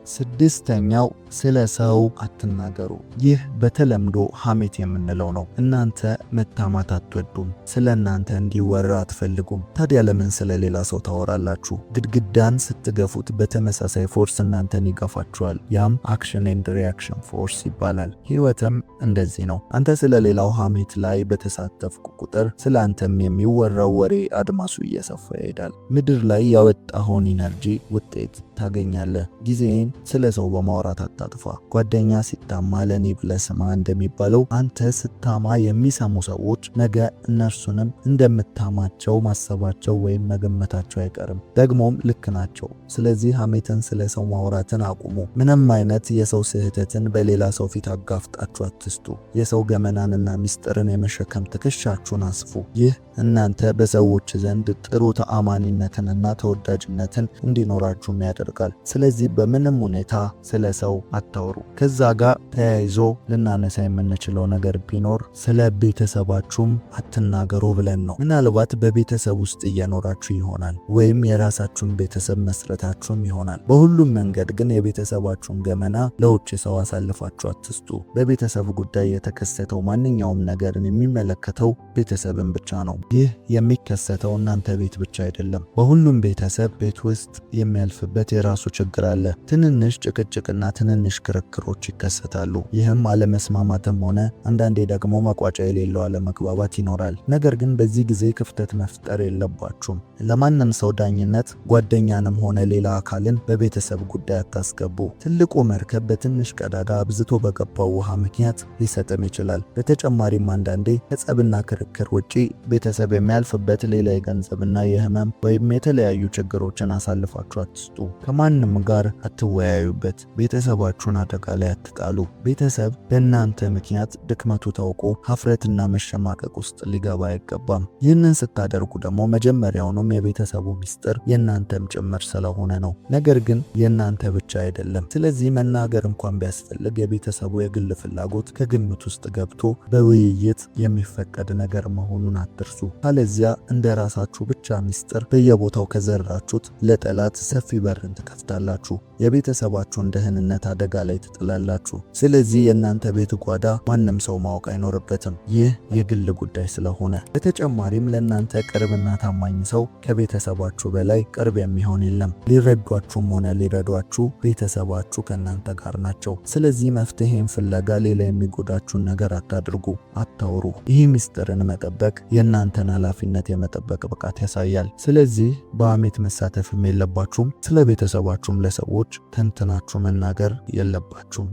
ስድስተኛው ስለ ሰው አትናገሩ። ይህ በተለምዶ ሐሜት የምንለው ነው። እናንተ መታማት አትወዱም። ስለ እናንተ እንዲወራ አትፈልጉም። ታዲያ ለምን ስለ ሌላ ሰው ታወራላችሁ? ግድግዳን ስትገፉት በተመሳሳይ ፎርስ እናንተን ይገፋችኋል። ያም አክሽን ኤንድ ሪያክሽን ፎርስ ይባላል። ህይወትም እንደዚህ ነው። አንተ ስለ ሌላው ሐሜት ላይ በተሳተፍኩ ቁጥር ስለ አንተም የሚወራው ወሬ አድማሱ እየሰፋ ይሄዳል። ምድር ላይ ያወጣኸውን ኢነርጂ ውጤት ታገኛለህ። ጊዜን ስለ ሰው በማውራት አታጥፋ። ጓደኛ ሲታማ ለኔ ብለህ ስማ እንደሚባለው አንተ ስታማ የሚሰሙ ሰዎች ነገ እነርሱንም እንደምታማቸው ማሰባቸው ወይም መገመታቸው አይቀርም። ደግሞም ልክ ናቸው። ስለዚህ ሐሜትን ስለ ሰው ማውራትን አቁሙ። ምንም አይነት የሰው ስህተትን በሌላ ሰው ፊት አጋፍጣችሁ አትስጡ። የሰው ገመናንና ምስጢርን የመሸከም ትከሻችሁን አስፉ። ይህ እናንተ በሰዎች ዘንድ ጥሩ ተአማኒነትንና ተወዳጅነትን እንዲኖራችሁም ያደርጋል። ስለዚህ በምንም ሁኔታ ስለ ሰው አታውሩ። ከዛ ጋር ተያይዞ ልናነሳ የምንችለው ነገር ቢኖር ስለ ቤተሰባችሁም አትናገሩ ብለን ነው። ምናልባት በቤተሰብ ውስጥ እየኖራችሁ ይሆናል፣ ወይም የራሳችሁን ቤተሰብ መስረታችሁም ይሆናል። በሁሉም መንገድ ግን የቤተሰባችሁን ገመና ለውጭ ሰው አሳልፋችሁ አትስጡ። በቤተሰብ ጉዳይ የተከሰተው ማንኛውም ነገርን የሚመለከተው ቤተሰብን ብቻ ነው። ይህ የሚከሰተው እናንተ ቤት ብቻ አይደለም። በሁሉም ቤተሰብ ቤት ውስጥ የሚያልፍበት የራሱ ችግር አለ። ትንንሽ ጭቅጭቅና ትንንሽ ክርክሮች ይከሰታሉ። ይህም አለመስማማትም ሆነ አንዳንዴ ደግሞ መቋጫ የሌለው አለመግባባት ይኖራል። ነገር ግን በዚህ ጊዜ ክፍተት መፍጠር የለባችሁም። ለማንም ሰው ዳኝነት ጓደኛንም ሆነ ሌላ አካልን በቤተሰብ ጉዳይ አታስገቡ። ትልቁ መርከብ በትንሽ ቀዳዳ አብዝቶ በገባው ውሃ ምክንያት ሊሰጥም ይችላል። በተጨማሪም አንዳንዴ ከጸብና ክርክር ውጪ ቤተሰብ የሚያልፍበት ሌላ የገንዘብና የህመም ወይም የተለያዩ ችግሮችን አሳልፋችሁ አትስጡ። ከማንም ጋር አትወያዩበት። ቤተሰባችሁን አደጋ ላይ አትጣሉ። ቤተሰብ በእናንተ ምክንያት ድክመቱ ታውቆ ሀፍረትና መሸማቀቅ ውስጥ ሊገባ አይገባም። ይህንን ስታደርጉ ደግሞ መጀመሪያውኑም የቤተሰቡ ሚስጥር የእናንተም ጭምር ስለሆነ ነው። ነገር ግን የእናንተ ብቻ አይደለም። ስለዚህ መናገር እንኳን ቢያስፈልግ የቤተሰቡ የግል ፍላጎት ከግምት ውስጥ ገብቶ በውይይት የሚፈቀድ ነገር መሆኑን አትርሱ። ካለዚያ እንደ ራሳችሁ ብቻ ሚስጥር በየቦታው ከዘራችሁት ለጠላት ሰፊ በርን ትከፍታላችሁ። የቤተሰባችሁን ደህንነት አደጋ ላይ ትጥላላችሁ። ስለዚህ የእናንተ ቤት ጓዳ ማንም ሰው ማወቅ አይኖርበትም። ይህ የግል ጉዳይ ስለሆነ። በተጨማሪም ለእናንተ ቅርብና ታማኝ ሰው ከቤተሰባችሁ በላይ ቅርብ የሚሆን የለም። ሊረዷችሁም ሆነ ሊረዷችሁ ቤተሰባችሁ ከእናንተ ጋር ናቸው። ስለዚህ መፍትሄን ፍለጋ ሌላ የሚጎዳችሁን ነገር አታድርጉ፣ አታውሩ። ይህ ሚስጥርን መጠበቅ የእናንተን ኃላፊነት የመጠበቅ ብቃት ያሳያል። ስለዚህ በሐሜት መሳተፍም የለባችሁም። ስለ ቤተሰባችሁም ለሰዎች ተንትናችሁ መናገር የለባችሁም።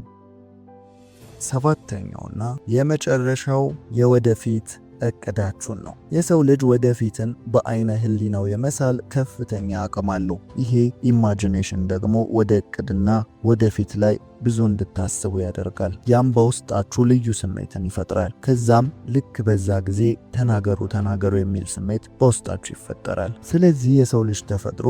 ሰባተኛውና የመጨረሻው የወደፊት እቅዳችሁን ነው። የሰው ልጅ ወደፊትን በአይነ ህሊናው የመሳል ከፍተኛ አቅም አለው። ይሄ ኢማጂኔሽን ደግሞ ወደ እቅድና ወደፊት ላይ ብዙ እንድታስቡ ያደርጋል። ያም በውስጣችሁ ልዩ ስሜትን ይፈጥራል። ከዛም ልክ በዛ ጊዜ ተናገሩ የሚል ስሜት በውስጣችሁ ይፈጠራል። ስለዚህ የሰው ልጅ ተፈጥሮ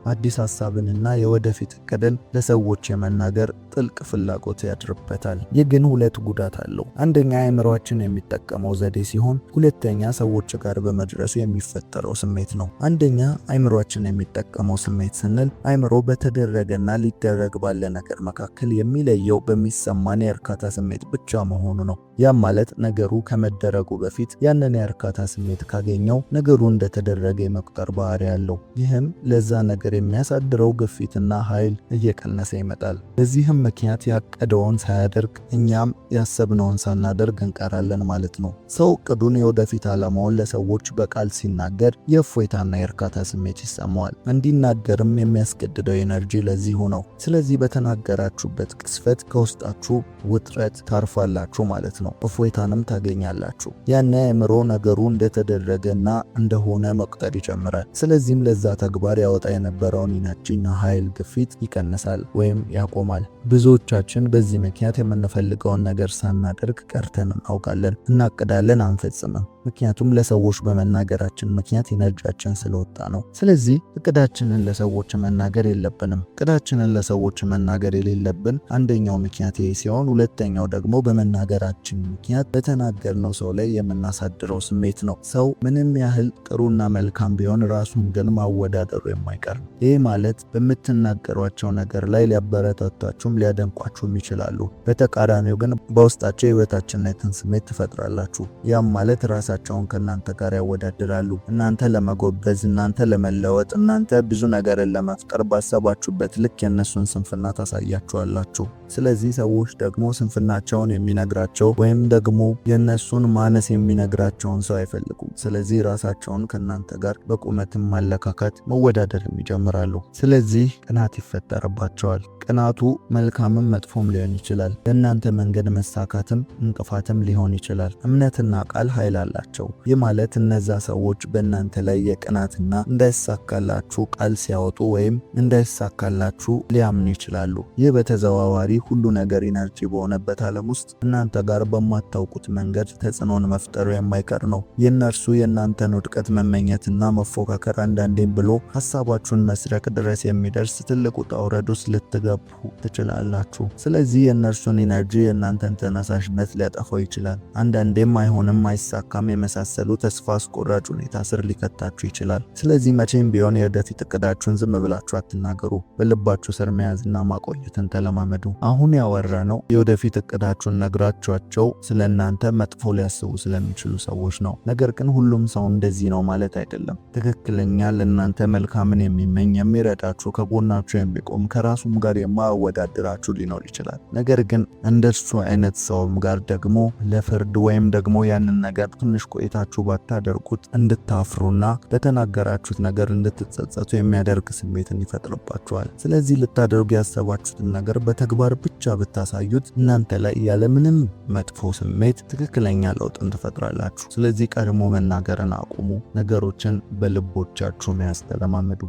አዲስ ሐሳብንና የወደፊት እቅድን ለሰዎች የመናገር ጥልቅ ፍላጎት ያድርበታል። ይህ ግን ሁለት ጉዳት አለው። አንደኛ አእምሮአችን የሚጠቀመው ዘዴ ሲሆን፣ ሁለተኛ ሰዎች ጋር በመድረሱ የሚፈጠረው ስሜት ነው። አንደኛ አእምሮአችን የሚጠቀመው ስሜት ስንል አእምሮ በተደረገና ሊደረግ ባለ ነገር መካከል የሚለየው በሚሰማን የእርካታ ስሜት ብቻ መሆኑ ነው። ያም ማለት ነገሩ ከመደረጉ በፊት ያንን የእርካታ ስሜት ካገኘው ነገሩ እንደተደረገ የመቁጠር ባህሪ ያለው። ይህም ለዛ ነገር የሚያሳድረው ግፊትና ኃይል እየቀነሰ ይመጣል። በዚህም ምክንያት ያቀደውን ሳያደርግ እኛም ያሰብነውን ሳናደርግ እንቀራለን ማለት ነው። ሰው እቅዱን የወደፊት ዓላማውን ለሰዎች በቃል ሲናገር የእፎይታና የእርካታ ስሜት ይሰማዋል። እንዲናገርም የሚያስገድደው ኤነርጂ ለዚሁ ነው። ስለዚህ በተናገራችሁበት ቅስፈት ከውስጣችሁ ውጥረት ታርፋላችሁ ማለት ነው። እፎይታንም ታገኛላችሁ። ያኔ አእምሮ ነገሩ እንደተደረገና እንደሆነ መቁጠር ይጀምራል። ስለዚህም ለዛ ተግባር ያወጣ የነበረውን ኢነርጂና ኃይል ግፊት ይቀንሳል ወይም ያቆማል። ብዙዎቻችን በዚህ ምክንያት የምንፈልገውን ነገር ሳናደርግ ቀርተን እናውቃለን። እናቅዳለን፣ አንፈጽምም። ምክንያቱም ለሰዎች በመናገራችን ምክንያት ኢነርጂያችን ስለወጣ ነው። ስለዚህ እቅዳችንን ለሰዎች መናገር የለብንም። እቅዳችንን ለሰዎች መናገር የሌለብን አንደኛው ምክንያት ይሄ ሲሆን፣ ሁለተኛው ደግሞ በመናገራችን ምክንያት በተናገርነው ሰው ላይ የምናሳድረው ስሜት ነው። ሰው ምንም ያህል ጥሩና መልካም ቢሆን ራሱን ግን ማወዳደሩ የማይቀር ነው። ይህ ማለት በምትናገሯቸው ነገር ላይ ሊያበረታቷችሁም ሊያደንቋችሁም ይችላሉ። በተቃራኒው ግን በውስጣቸው የበታችነትን ስሜት ትፈጥራላችሁ። ያም ማለት ራሳቸውን ከእናንተ ጋር ያወዳድራሉ። እናንተ ለመጎበዝ፣ እናንተ ለመለወጥ፣ እናንተ ብዙ ነገርን ለመፍጠር ባሰባችሁበት ልክ የእነሱን ስንፍና ታሳያችኋላችሁ። ስለዚህ ሰዎች ደግሞ ስንፍናቸውን የሚነግራቸው ወይም ደግሞ የእነሱን ማነስ የሚነግራቸውን ሰው አይፈልጉም። ስለዚህ ራሳቸውን ከእናንተ ጋር በቁመትም ማለካከት መወዳደርም ይጀምራሉ። ስለዚህ ቅናት ይፈጠርባቸዋል። ቅናቱ መልካምም መጥፎም ሊሆን ይችላል። ለእናንተ መንገድ መሳካትም እንቅፋትም ሊሆን ይችላል። እምነትና ቃል ኃይል አላቸው። ይህ ማለት እነዛ ሰዎች በእናንተ ላይ የቅናትና እንዳይሳካላችሁ ቃል ሲያወጡ ወይም እንዳይሳካላችሁ ሊያምኑ ይችላሉ። ይህ በተዘዋዋሪ ሁሉ ነገር ኢነርጂ በሆነበት ዓለም ውስጥ እናንተ ጋር በማታውቁት መንገድ ተጽዕኖን መፍጠሩ የማይቀር ነው። የእነርሱ የእናንተን ውድቀት መመኘትና መፎካከር አንዳንዴም ብሎ ሀሳባችሁን መስረቅ ድረስ የሚደርስ ትልቅ ውጣ ውረድ ውስጥ ልትገቡ ትችላላችሁ። ስለዚህ የእነርሱን ኢነርጂ የእናንተን ተነሳሽነት ሊያጠፋው ይችላል። አንዳንዴም አይሆንም፣ አይሳካም የመሳሰሉ ተስፋ አስቆራጭ ሁኔታ ስር ሊከታችሁ ይችላል። ስለዚህ መቼም ቢሆን የወደፊት እቅዳችሁን ዝም ብላችሁ አትናገሩ። በልባችሁ ስር መያዝና ማቆየትን ተለማመዱ። አሁን ያወራነው የወደፊት እቅዳችሁን ነግራችኋቸው ስለ እናንተ መጥፎ ሊያስቡ ስለሚችሉ ሰዎች ነው። ነገር ግን ሁሉም ሰው እንደዚህ ነው ማለት አይደለም። ትክክለኛ ለእናንተ መልካምን የሚመኝ የሚረዳችሁ፣ ከጎናችሁ የሚቆም ከራሱም ጋር የማያወዳድራችሁ ሊኖር ይችላል። ነገር ግን እንደሱ አይነት ሰውም ጋር ደግሞ ለፍርድ ወይም ደግሞ ያንን ነገር ትንሽ ቆይታችሁ ባታደርጉት እንድታፍሩና በተናገራችሁት ነገር እንድትጸጸቱ የሚያደርግ ስሜትን ይፈጥርባችኋል። ስለዚህ ልታደርጉ ያሰባችሁትን ነገር በተግባር ብቻ ብታሳዩት እናንተ ላይ ያለምንም መጥፎ ስሜት ትክክለኛ ለውጥን ትፈጥራላችሁ። ስለዚህ ቀድሞ መናገርን አቁሙ። ነገሮችን በልቦቻችሁ መያዝ ተለማመዱ።